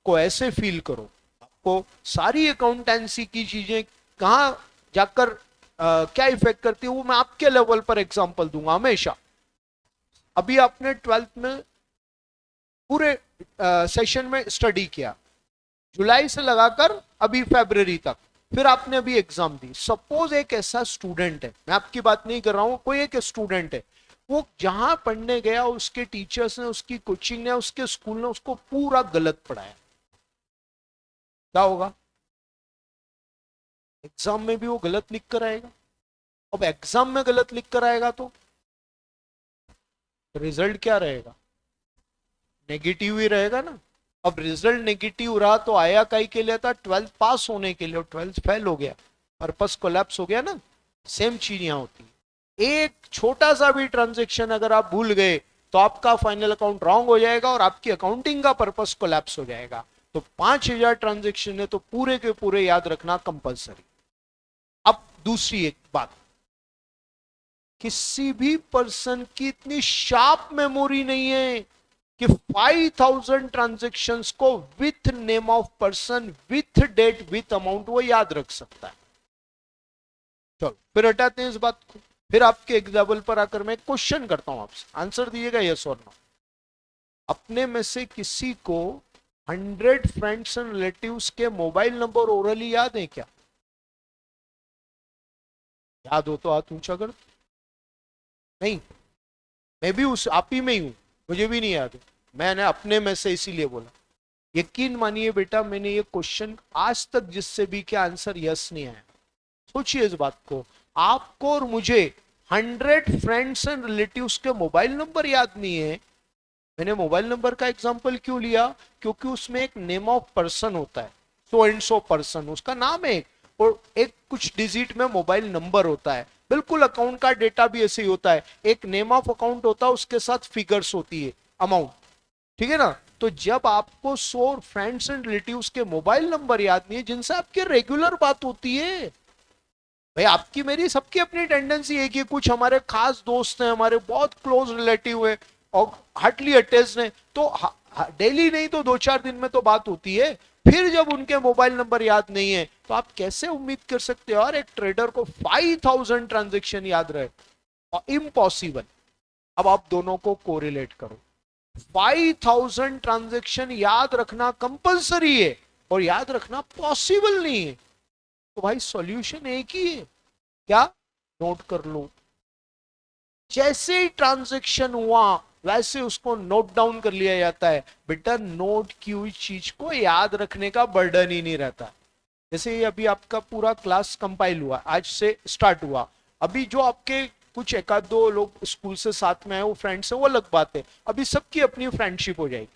को ऐसे फील करो, आपको सारी अकाउंटेंसी की चीजें कहां जाकर क्या इफेक्ट करती है, वो मैं आपके लेवल पर एग्जांपल दूंगा हमेशा। अभी आपने 12th में पूरे सेशन में स्टडी किया, जुलाई से लगाकर अभी फरवरी तक, फिर आपने अभी एग्जाम दी। सपोज एक ऐसा स्टूडेंट है, मैं आपकी बात नहीं कर रहा हूं, कोई एक स्टूडेंट है, वो जहां पढ़ने गया उसके टीचर्स ने, उसकी कोचिंग ने, उसके स्कूल ने उसको पूरा गलत पढ़ाया, क्या होगा, एग्जाम में भी वो गलत लिख कर आएगा। अब एग्जाम में गलत लिख कर आएगा तो रिजल्ट क्या रहेगा, नेगेटिव ही रहेगा ना। अब रिजल्ट नेगेटिव रहा तो आया काई के लिए था, 12th पास होने के लिए, और 12th फेल हो गया, पर्पस कोलैप्स हो गया ना। सेम चीज यहां होती है। एक छोटा सा भी ट्रांजेक्शन अगर आप भूल गए तो आपका फाइनल अकाउंट रॉन्ग हो जाएगा और आपकी अकाउंटिंग का पर्पस कोलैप्स हो जाएगा। तो 5,000 ट्रांजेक्शन है तो पूरे के पूरे याद रखना कंपलसरी। अब दूसरी एक बात, किसी भी पर्सन की इतनी शार्प मेमोरी नहीं है कि 5,000 ट्रांजेक्शन्स को with name of person, with date, with amount वो याद रख सकता है। चलो फिर हटाते हैं इस बात को। फिर आपके एग्जाम्पल पर आकर मैं क्वेश्चन करता हूं आपसे, आंसर दीजिएगा यस और नो। अपने में से किसी को 100 फ्रेंड्स एंड रिलेटिव्स के मोबाइल नंबर ओरली याद है क्या? याद हो तो हाथ ऊंचा कर। नहीं, मैं भी उस आप ही में ही हूं, मुझे भी नहीं याद है। मैंने अपने में से इसीलिए बोला। यकीन मानिए बेटा, मैंने ये क्वेश्चन आज तक जिससे भी क्या आंसर यस नहीं आया। सोचिए इस बात को, आपको और मुझे 100 फ्रेंड्स एंड रिलेटिव्स के मोबाइल नंबर याद नहीं है। मैंने मोबाइल नंबर का एग्जांपल क्यों लिया? क्योंकि उसमें एक नेम ऑफ पर्सन होता है, सो एंड सो पर्सन, उसका नाम है, और एक कुछ डिजिट में मोबाइल नंबर होता है। बिल्कुल अकाउंट का डेटा भी ऐसे ही होता है, एक नेम ऑफ अकाउंट होता है, उसके साथ फिगर्स होती है, अमाउंट, ठीक है ना। तो जब आपको 100 फ्रेंड्स एंड रिलेटिव्स के मोबाइल नंबर याद नहीं है जिनसे आपकी रेगुलर बात होती है, भाई आपकी मेरी सबकी अपनी टेंडेंसी है कि कुछ हमारे खास दोस्त हैं, हमारे बहुत क्लोज रिलेटिव हैं और हार्टली अटैच्ड हैं, तो डेली नहीं तो 2-4 दिन में तो बात होती है। फिर जब उनके मोबाइल नंबर याद नहीं है तो आप कैसे उम्मीद कर सकते हो यार एक ट्रेडर को 5000 ट्रांजेक्शन याद रहे, इम्पॉसिबल। अब आप दोनों को कोरिलेट करो, 5000 ट्रांजेक्शन याद रखना कंपलसरी है और याद रखना पॉसिबल नहीं है, तो भाई सॉल्यूशन एक ही है, क्या, नोट कर लो। जैसे ही ट्रांजैक्शन हुआ वैसे उसको नोट डाउन कर लिया जाता है। बेटा नोट की हुई चीज को याद रखने का बर्डन ही नहीं रहता। जैसे अभी आपका पूरा क्लास कंपाइल हुआ, आज से स्टार्ट हुआ, अभी जो आपके कुछ एक आध दो लोग स्कूल से साथ में आए वो फ्रेंड्स है वो अलग बात है, अभी सबकी अपनी फ्रेंडशिप हो जाएगी।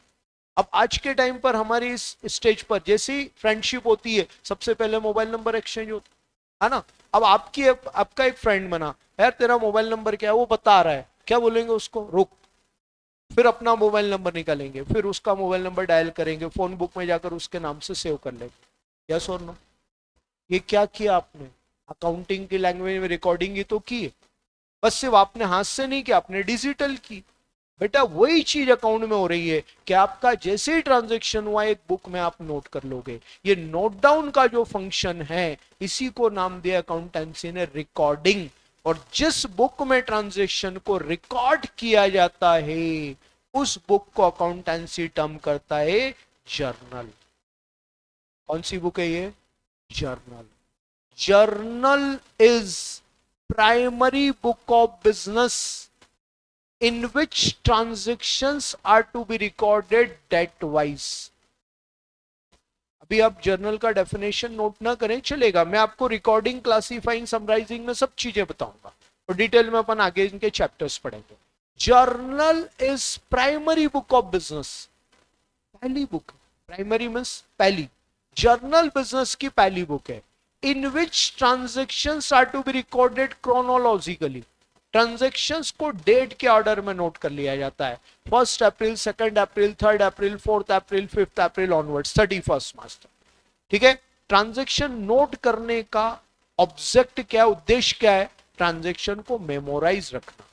अब आज के टाइम पर हमारी इस स्टेज पर जैसी फ्रेंडशिप होती है सबसे पहले मोबाइल नंबर एक्सचेंज होता है ना। अब आपका एक फ्रेंड बना, यार तेरा मोबाइल नंबर क्या है, वो बता रहा है, क्या बोलेंगे उसको, रुक, फिर अपना मोबाइल नंबर निकालेंगे, फिर उसका मोबाइल नंबर डायल करेंगे, फोन बुक में जाकर उसके नाम से सेव कर लेंगे, यस और नो। ये क्या किया आपने, अकाउंटिंग की लैंग्वेज में रिकॉर्डिंग ही तो की है, बस सिर्फ आपने हाथ से नहीं किया, आपने डिजिटल की। बेटा वही चीज अकाउंट में हो रही है कि आपका जैसे ही ट्रांजैक्शन हुआ एक बुक में आप नोट कर लोगे। ये नोट डाउन का जो फंक्शन है इसी को नाम दिया अकाउंटेंसी ने रिकॉर्डिंग। और जिस बुक में ट्रांजैक्शन को रिकॉर्ड किया जाता है उस बुक को अकाउंटेंसी टर्म करता है जर्नल। कौन सी बुक है ये, journal. Journal is primary book of business in which transactions are to be recorded date wise। अभी आप जर्नल का डेफिनेशन नोट ना करें चलेगा, मैं आपको रिकॉर्डिंग, क्लासिफाइंग, समराइजिंग में सब चीजें बताऊंगा और डिटेल में अपन आगे इनके चैप्टर्स पढ़ेंगे। Journal is primary book of business, पहली बुक, प्राइमरी मींस पहली, जर्नल बिजनेस की पहली बुक है। In which transactions are to be recorded chronologically, transactions को डेट के ऑर्डर में नोट कर लिया जाता है, 1 अप्रैल, 2 अप्रैल, 3 अप्रैल, 4 अप्रैल, 5 अप्रैल ऑनवर्ड्स 31 मार्च तक, ठीक है। ट्रांजेक्शन नोट करने का ऑब्जेक्ट क्या है, उद्देश्य क्या है, ट्रांजेक्शन को मेमोराइज रखना।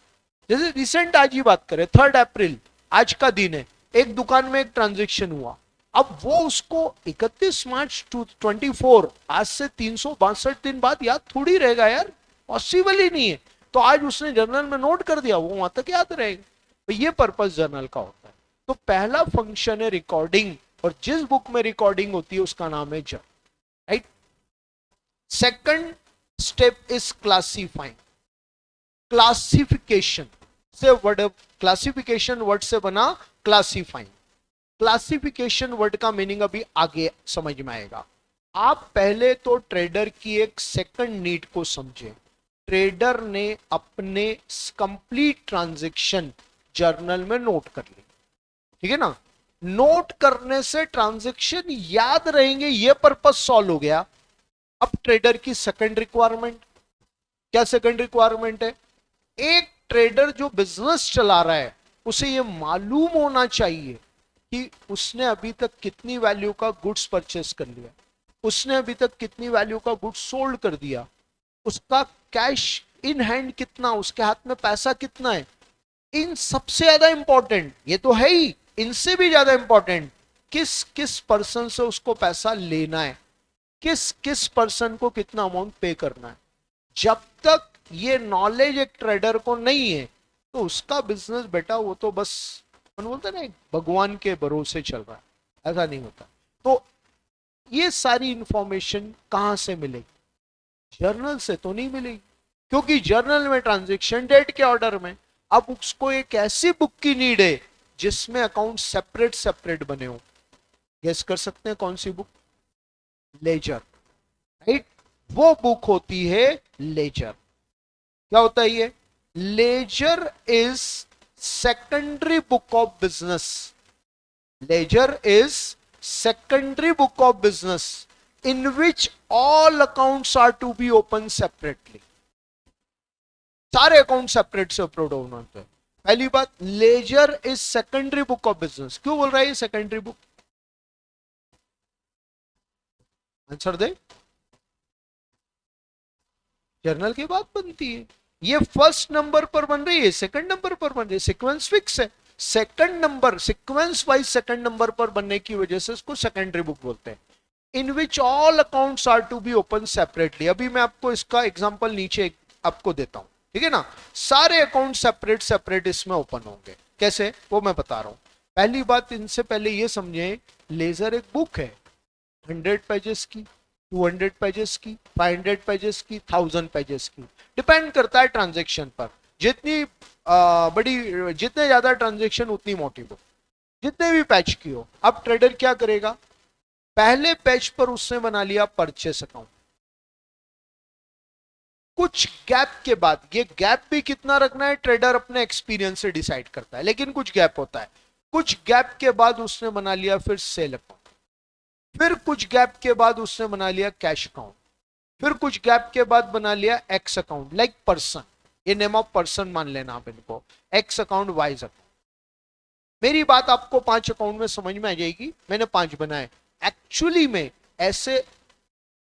जैसे रिसेंट आज ही बात करें, 3 अप्रैल आज का दिन है, एक दुकान में एक ट्रांजेक्शन हुआ, अब वो उसको 31 मार्च 24 आज से 362 दिन बाद याद थोड़ी रहेगा यार, पॉसिबल ही नहीं है। तो आज उसने जर्नल में नोट कर दिया, वो वहां तक याद रहेगा, तो ये पर्पस जर्नल का होता है। तो पहला फंक्शन है रिकॉर्डिंग, और जिस बुक में रिकॉर्डिंग होती है उसका नाम है journal, right. Second step is classifying, classification से वर्ड, क्लासिफिकेशन वर्ड से बना क्लासिफाइंग। क्लासिफिकेशन वर्ड का मीनिंग अभी आगे समझ में आएगा। आप पहले तो ट्रेडर की एक सेकंड नीड को समझें। ट्रेडर ने अपने कंप्लीट ट्रांजैक्शन जर्नल में नोट कर ली, ठीक है ना। नोट करने से ट्रांजैक्शन याद रहेंगे, ये पर्पस सॉल्व हो गया। अब ट्रेडर की सेकंड रिक्वायरमेंट, क्या सेकंड रिक्वायरमेंट है, एक ट्रेडर जो बिजनेस चला रहा है उसे ये मालूम होना चाहिए कि उसने अभी तक कितनी वैल्यू का गुड्स परचेस कर लिया, उसने अभी तक कितनी वैल्यू का गुड्स सोल्ड कर दिया, उसका कैश इन हैंड कितना, उसके हाथ में पैसा कितना है। इन सबसे ज्यादा इंपॉर्टेंट, ये तो है ही, इनसे भी ज्यादा इंपॉर्टेंट किस किस पर्सन से उसको पैसा लेना है, किस किस पर्सन को कितना अमाउंट पे करना है। जब तक ये नॉलेज एक ट्रेडर को नहीं है तो उसका बिजनेस बेटा वो तो बस बोलते ना भगवान के भरोसे चल रहा है, ऐसा नहीं होता। तो ये सारी इंफॉर्मेशन कहां से मिलेगी, जर्नल से तो नहीं मिलेगी, क्योंकि जर्नल में ट्रांजैक्शन डेट के ऑर्डर में। अब उसको एक ऐसी बुक की नीड है जिसमें अकाउंट सेपरेट सेपरेट बने हो। गेस कर सकते हैं कौन सी बुक, लेजर, राइट। वो बुक होती है लेजर। क्या होता है ये, ledger is secondary book of business, ledger is secondary book of business in which all accounts are to be opened separately। सारे अकाउंट सेपरेट से अपलोड होते हैं। पहली बात, ledger is secondary book of business. क्यों बोल रहा है ये सेकेंडरी बुक? आंसर दे। जर्नल के बाद बनती है। ये फर्स्ट नंबर पर बन रही है, सेकंड नंबर पर बन रही है, सीक्वेंस फिक्स है। Second number, sequence wise second number पर बनने की वजह से इसको सेकेंडरी बुक बोलते हैं। In which all accounts are to be open separately. अभी मैं आपको इसका एग्जांपल नीचे आपको देता हूं, ठीक है ना। सारे अकाउंट सेपरेट सेपरेट इसमें ओपन होंगे। कैसे, वो मैं बता रहा हूं। पहली बात, इनसे पहले ये समझे, लेजर एक बुक है, 100 पेजेस की, 200 पेजेस की, 500 पेजेस की, 1000 पेजेस की। डिपेंड करता है ट्रांजेक्शन पर। जितनी बड़ी, जितने ज्यादा ट्रांजेक्शन उतनी मोटी बुक, जितने भी पैच की हो। अब ट्रेडर क्या करेगा, पहले पेज पर उसने बना लिया परचेस अकाउंट। कुछ गैप के बाद, ये गैप भी कितना रखना है ट्रेडर अपने एक्सपीरियंस से डिसाइड करता है, लेकिन कुछ गैप होता है। कुछ गैप के बाद उसने बना लिया फिर सेल अकाउंट। फिर कुछ गैप के बाद उसने बना लिया कैश अकाउंट। फिर कुछ गैप के बाद बना लिया एक्स अकाउंट, लाइक पर्सन। ये नेम ऑफ पर्सन मान लेना आप इनको, एक्स अकाउंट, वाइज अकाउंट। मेरी बात आपको 5 अकाउंट में समझ में आ जाएगी, मैंने 5 बनाए। एक्चुअली में ऐसे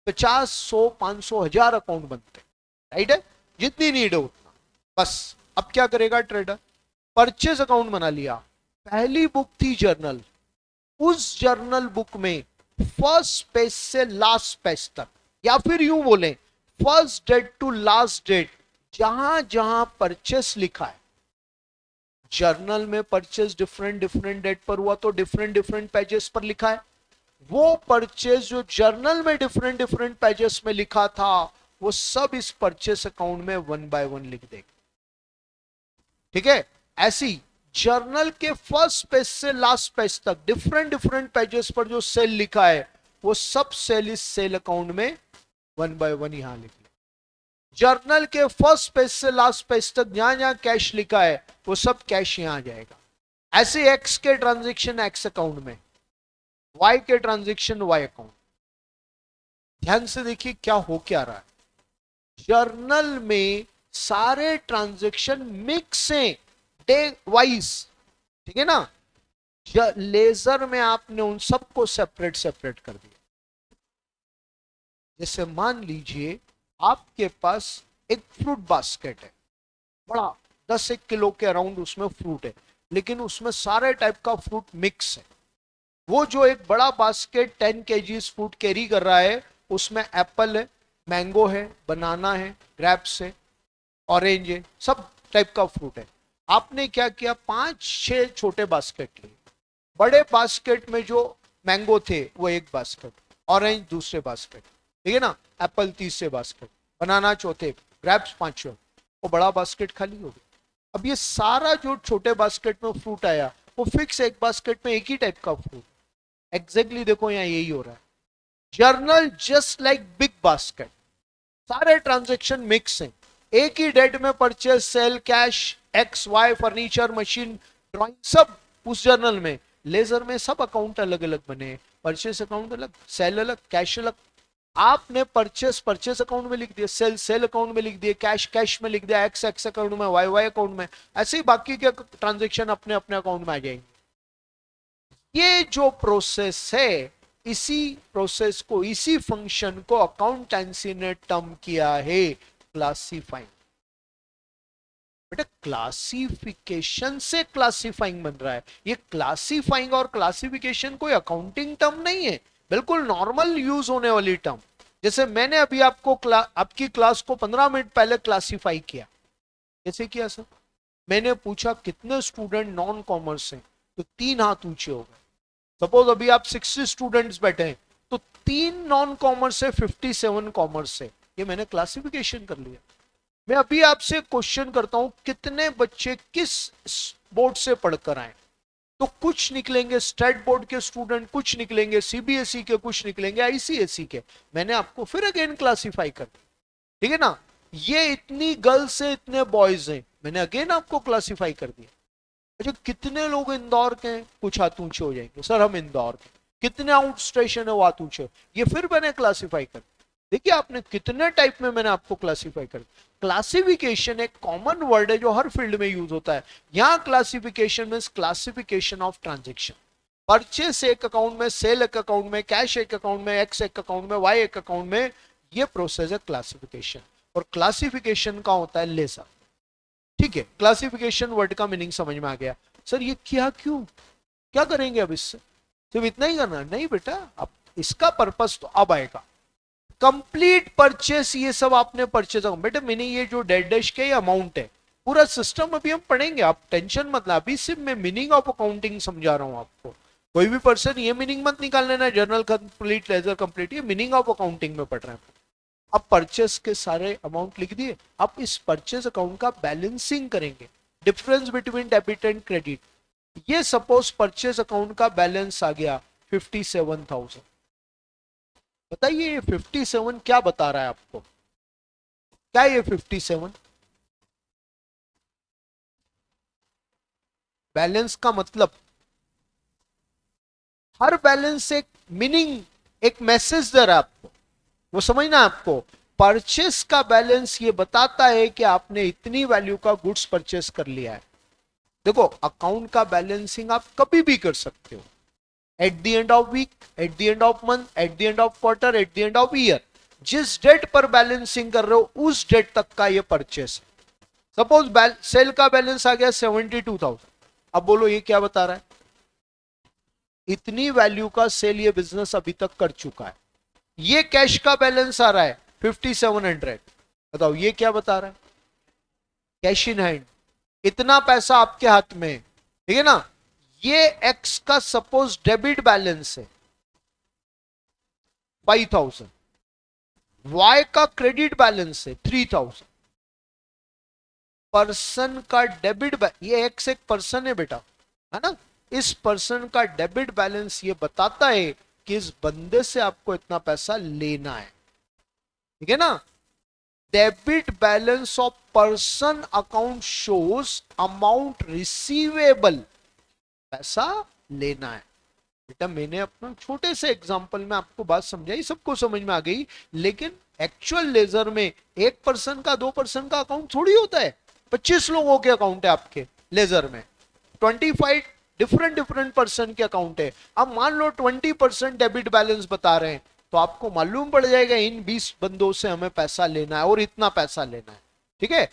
50, 100, 500, 1000 अकाउंट बनते हैं, राइट है, जितनी नीड है उतना। बस अब क्या करेगा ट्रेडर, परचेज अकाउंट बना लिया। पहली बुक थी जर्नल, उस जर्नल बुक में फर्स्ट पेज से लास्ट पेज तक, या फिर यूं बोलें first date to last date, जहां जहां परचेस लिखा है। जर्नल में परचेस डिफरेंट डिफरेंट डेट पर हुआ तो डिफरेंट डिफरेंट पेजेस पर लिखा है। वो परचेस जो जर्नल में डिफरेंट डिफरेंट पेजेस में लिखा था, वो सब इस परचेस अकाउंट में 1 बाय 1 लिख देगा। ठीक है, ऐसी जर्नल के फर्स्ट पेज से लास्ट पेज तक डिफरेंट डिफरेंट पेजेस पर जो सेल लिखा है, वो सब सेल इस सेल अकाउंट में 1 बाय 1 यहां लिख ले। जर्नल के फर्स्ट पेज से लास्ट पेज तक जहां जहां कैश लिखा है, वो सब कैश यहां आ जाएगा। ऐसे एक्स के ट्रांजेक्शन एक्स अकाउंट में, वाई के ट्रांजेक्शन वाई अकाउंट। ध्यान से देखिए क्या हो क्या रहा है। जर्नल में सारे ट्रांजेक्शन मिक्स हैं डे वाइज, ठीक है ना। लेजर में आपने उन सबको सेपरेट सेपरेट कर दिया। जैसे मान लीजिए आपके पास एक फ्रूट बास्केट है, बड़ा 10 किलो के अराउंड उसमें फ्रूट है, लेकिन उसमें सारे टाइप का फ्रूट मिक्स है। वो जो एक बड़ा बास्केट 10 केजीज फ्रूट कैरी कर रहा है, उसमें एप्पल है, मैंगो है, बनाना है, ग्रेप्स है, ऑरेंज है, सब टाइप का फ्रूट है। आपने क्या किया, 5-6 छोटे बास्केट लिए। बड़े बास्केट में जो मैंगो थे वो एक बास्केट, ऑरेंज दूसरे बास्केट, ठीक है ना, एप्पल तीसरे बास्केट, बनाना चौथे, ग्रेप्स पांचवे, वो बड़ा बास्केट खाली हो गया। अब ये सारा जो छोटे बास्केट में फ्रूट आया, वो फिक्स एक बास्केट में एक ही टाइप का फ्रूट। एग्जैक्टली देखो यहाँ यही हो रहा है। Journal just like big basket, सारे ट्रांजेक्शन मिक्स हैं, एक ही डेट में purchase, sale, cash, X Y, furniture, machine, drawing, सब उस जर्नल में। लेजर में सब अकाउंट अलग अलग बने, परचेस अकाउंट अलग, सेल अलग, कैश अलग। आपने परचेस परचेस अकाउंट में लिख दिया, सेल सेल अकाउंट में लिख दिया, कैश कैश में लिख दिया, एक्स एक्स अकाउंट में, वाई वाई अकाउंट में। ऐसे ही बाकी के ट्रांजेक्शन अपने अपने अकाउंट में आ जाएंगे। ये जो प्रोसेस है, इसी प्रोसेस को, इसी फंक्शन को अकाउंटेंसी ने टर्म किया है क्लासिफाइंग। बेटा क्लासिफिकेशन से क्लासिफाइंग बन रहा है। ये क्लासिफाइंग और क्लासिफिकेशन कोई अकाउंटिंग टर्म नहीं है, बिल्कुल नॉर्मल यूज होने वाली टर्म। जैसे मैंने अभी आपको आपकी क्लास को 15 मिनट पहले क्लासिफाई किया। कैसे किया सर? मैंने पूछा कितने स्टूडेंट नॉन कॉमर्स हैं, तो 3 हाथ ऊंचे हो गए। सपोज अभी आप 60 स्टूडेंट्स बैठे हैं, तो 3 नॉन कॉमर्स है, 57 कॉमर्स है। ये मैंने क्लासिफिकेशन कर लिया। मैं अभी आपसे क्वेश्चन करता हूं, कितने बच्चे किस बोर्ड से पढ़कर आए, तो कुछ निकलेंगे स्टेट बोर्ड के स्टूडेंट, कुछ निकलेंगे सीबीएसई के, कुछ निकलेंगे आईसीएसई के। मैंने आपको फिर अगेन क्लासिफाई कर दिया, ठीक है ना। ये इतनी गर्ल्स है, इतने बॉयज हैं, मैंने अगेन आपको क्लासिफाई कर दिया। अच्छा कितने लोग इंदौर के हैं, कुछ हाथ ऊंचे हो जाएंगे, सर हम इंदौर के। कितने आउट स्टेशन है, वो हाथ ऊंचे, ये फिर मैंने क्लासिफाई कर दिया। देखिए आपने कितने टाइप में मैंने आपको क्लासिफाई कर, क्लासिफिकेशन एक कॉमन वर्ड है जो हर फील्ड में यूज होता है। यहां classification means classification of transaction. Purchase एक अकाउंट में, सेल एक अकाउंट में, कैश एक अकाउंट में, एक्स एक अकाउंट में, वाई एक अकाउंट में, ये प्रोसेस है क्लासिफिकेशन। और क्लासिफिकेशन का होता है लेजर। ठीक है, क्लासिफिकेशन वर्ड का मीनिंग समझ में आ गया। सर ये क्या, क्यों, क्या करेंगे अब इससे, सिर्फ इतना ही करना? नहीं बेटा, अब इसका पर्पस तो अब आएगा। कंप्लीट परचेस, ये सब आपने परचेस बेटा मीनिंग, ये जो डेड डैश के अमाउंट है, पूरा सिस्टम अभी हम पढ़ेंगे, आप टेंशन मत ला। अभी सिर्फ मैं मीनिंग ऑफ अकाउंटिंग समझा रहा हूं आपको। कोई भी पर्सन ये मीनिंग मत निकाल लेना जर्नल कंप्लीट, लेजर कंप्लीट, ये मीनिंग ऑफ अकाउंटिंग में पढ़ रहे हैं। अब परचेस के सारे अमाउंट लिख दिए, अब इस परचेस अकाउंट का बैलेंसिंग करेंगे, difference between debit and credit. ये सपोज परचेस अकाउंट का बैलेंस आ गया 57,000। बताइए ये 57 क्या बता रहा है आपको? क्या ये 57? बैलेंस का मतलब, हर बैलेंस एक मीनिंग, एक मैसेज दे रहा है आपको, वो समझना है आपको। परचेस का बैलेंस ये बताता है कि आपने इतनी वैल्यू का गुड्स परचेस कर लिया है। देखो अकाउंट का बैलेंसिंग आप कभी भी कर सकते हो, at the end of week, at the end of month, at the end of quarter, at the end of year. जिस डेट पर बैलेंसिंग कर रहे हो उस डेट तक का ये परचेस है। सपोज सेल का बैलेंस आ गया 72,000। अब बोलो ये क्या बता रहा है? इतनी वैल्यू का सेल ये बिजनेस अभी तक कर चुका है। ये कैश का बैलेंस आ रहा है 5700। बताओ ये क्या बता रहा है? कैश इन हैंड, इतना पैसा आपके हाथ में, ठीक है ना। ये एक्स का सपोज डेबिट बैलेंस है 5,000, वाई का क्रेडिट बैलेंस है 3,000। पर्सन का डेबिट, ये एक्स एक पर्सन है बेटा, है ना। इस पर्सन का डेबिट बैलेंस ये बताता है कि इस बंदे से आपको इतना पैसा लेना है, ठीक है ना। Debit balance of person account shows amount receivable, पैसा लेना है। बेटा मैंने अपना छोटे से एग्जांपल में आपको बात समझाई, सबको समझ में आ गई। लेकिन एक्चुअल लेजर में एक पर्सन का, दो पर्सन का अकाउंट थोड़ी होता है। 25 लोगों के अकाउंट है आपके लेजर में, 25 डिफरेंट डिफरेंट पर्सन के अकाउंट है। अब मान लो 20% डेबिट बैलेंस बता रहे हैं, तो आपको मालूम पड़ जाएगा इन 20 बंदों से हमें पैसा लेना है और इतना पैसा लेना है, ठीक है।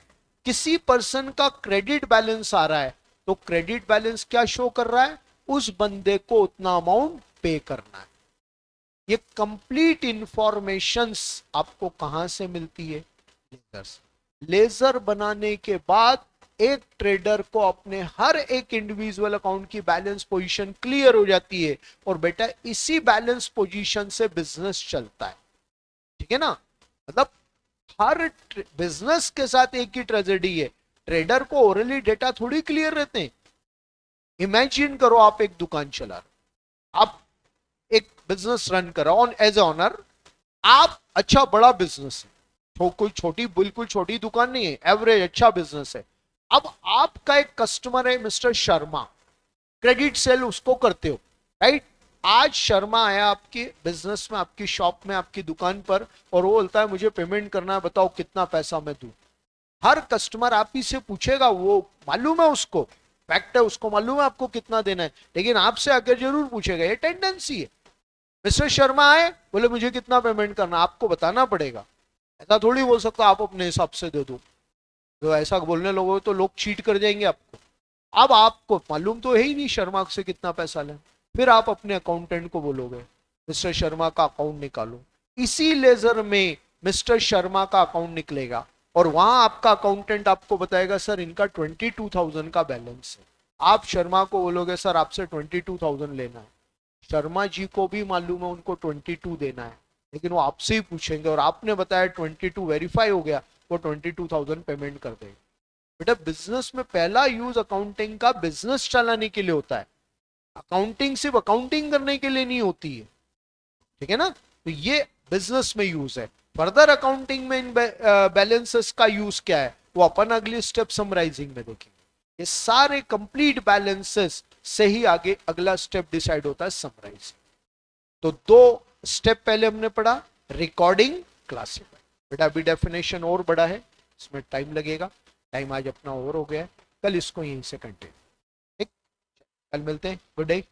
किसी पर्सन का क्रेडिट बैलेंस आ रहा है, तो क्रेडिट बैलेंस क्या शो कर रहा है? उस बंदे को उतना अमाउंट पे करना है। ये कंप्लीट इंफॉर्मेशंस आपको कहां से मिलती है? लेजर से। लेजर बनाने के बाद एक ट्रेडर को अपने हर एक इंडिविजुअल अकाउंट की बैलेंस पोजीशन क्लियर हो जाती है, और बेटा इसी बैलेंस पोजीशन से बिजनेस चलता है, ठीक है ना। मतलब हर बिजनेस के साथ एक ही ट्रेजेडी है, ट्रेडर को ओरली डेटा थोड़ी क्लियर रहते हैं। इमेजिन करो आप एक दुकान चला रहे, आप एक बिजनेस रन कर रहे ऑन एज ऑनर, आप अच्छा बड़ा बिजनेस है, तो कोई छोटी, बिल्कुल छोटी दुकान नहीं है, एवरेज अच्छा बिजनेस है। अब आपका एक कस्टमर है मिस्टर शर्मा, क्रेडिट सेल उसको करते हो, राइट। आज शर्मा आया आपके बिजनेस में, आपकी शॉप में, आपकी दुकान पर, और वो बोलता है मुझे पेमेंट करना है, बताओ कितना पैसा मैं दूं। हर कस्टमर आप ही से पूछेगा, वो मालूम है उसको, फैक्ट है, उसको मालूम है आपको कितना देना है, लेकिन आपसे आकर जरूर पूछेगा, ये टेंडेंसी है। मिस्टर शर्मा आए, बोले मुझे कितना पेमेंट करना, आपको बताना पड़ेगा। ऐसा थोड़ी बोल सकता आप अपने हिसाब से दे दो, तो ऐसा बोलने लोगों तो लोग चीट कर जाएंगे आपको। अब आपको मालूम तो है ही नहीं शर्मा से कितना पैसा लें, फिर आप अपने अकाउंटेंट को बोलोगे मिस्टर शर्मा का अकाउंट निकालो। इसी लेजर में मिस्टर शर्मा का अकाउंट निकलेगा, और वहां आपका अकाउंटेंट आपको बताएगा सर इनका 22,000 का बैलेंस है। आप शर्मा को बोलोगे सर आपसे 22,000 लेना है। शर्मा जी को भी मालूम है उनको 22 देना है, लेकिन वो आपसे ही पूछेंगे, और आपने बताया 22 वेरीफाई हो गया, वो 22,000 पेमेंट कर देंगे। बेटा बिजनेस में पहला यूज अकाउंटिंग का बिजनेस चलाने के लिए होता है, अकाउंटिंग सिर्फ अकाउंटिंग करने के लिए नहीं होती है, ठीक है ना। तो ये बिजनेस में यूज है। फर्दर अकाउंटिंग में इन बैलेंसेस का यूज क्या है, वो अपन अगली स्टेप समराइजिंग में देखेंगे। ये सारे कंप्लीट बैलेंसेस से ही आगे अगला स्टेप डिसाइड होता है समराइजिंग। तो दो स्टेप पहले हमने पढ़ा, रिकॉर्डिंग क्लासिफाई। बेटा अभी डेफिनेशन और बड़ा है, इसमें टाइम लगेगा, टाइम आज अपना और हो गया है, कल इसको यहीं से कंटिन्यू। ठीक, कल मिलते हैं, गुड डे।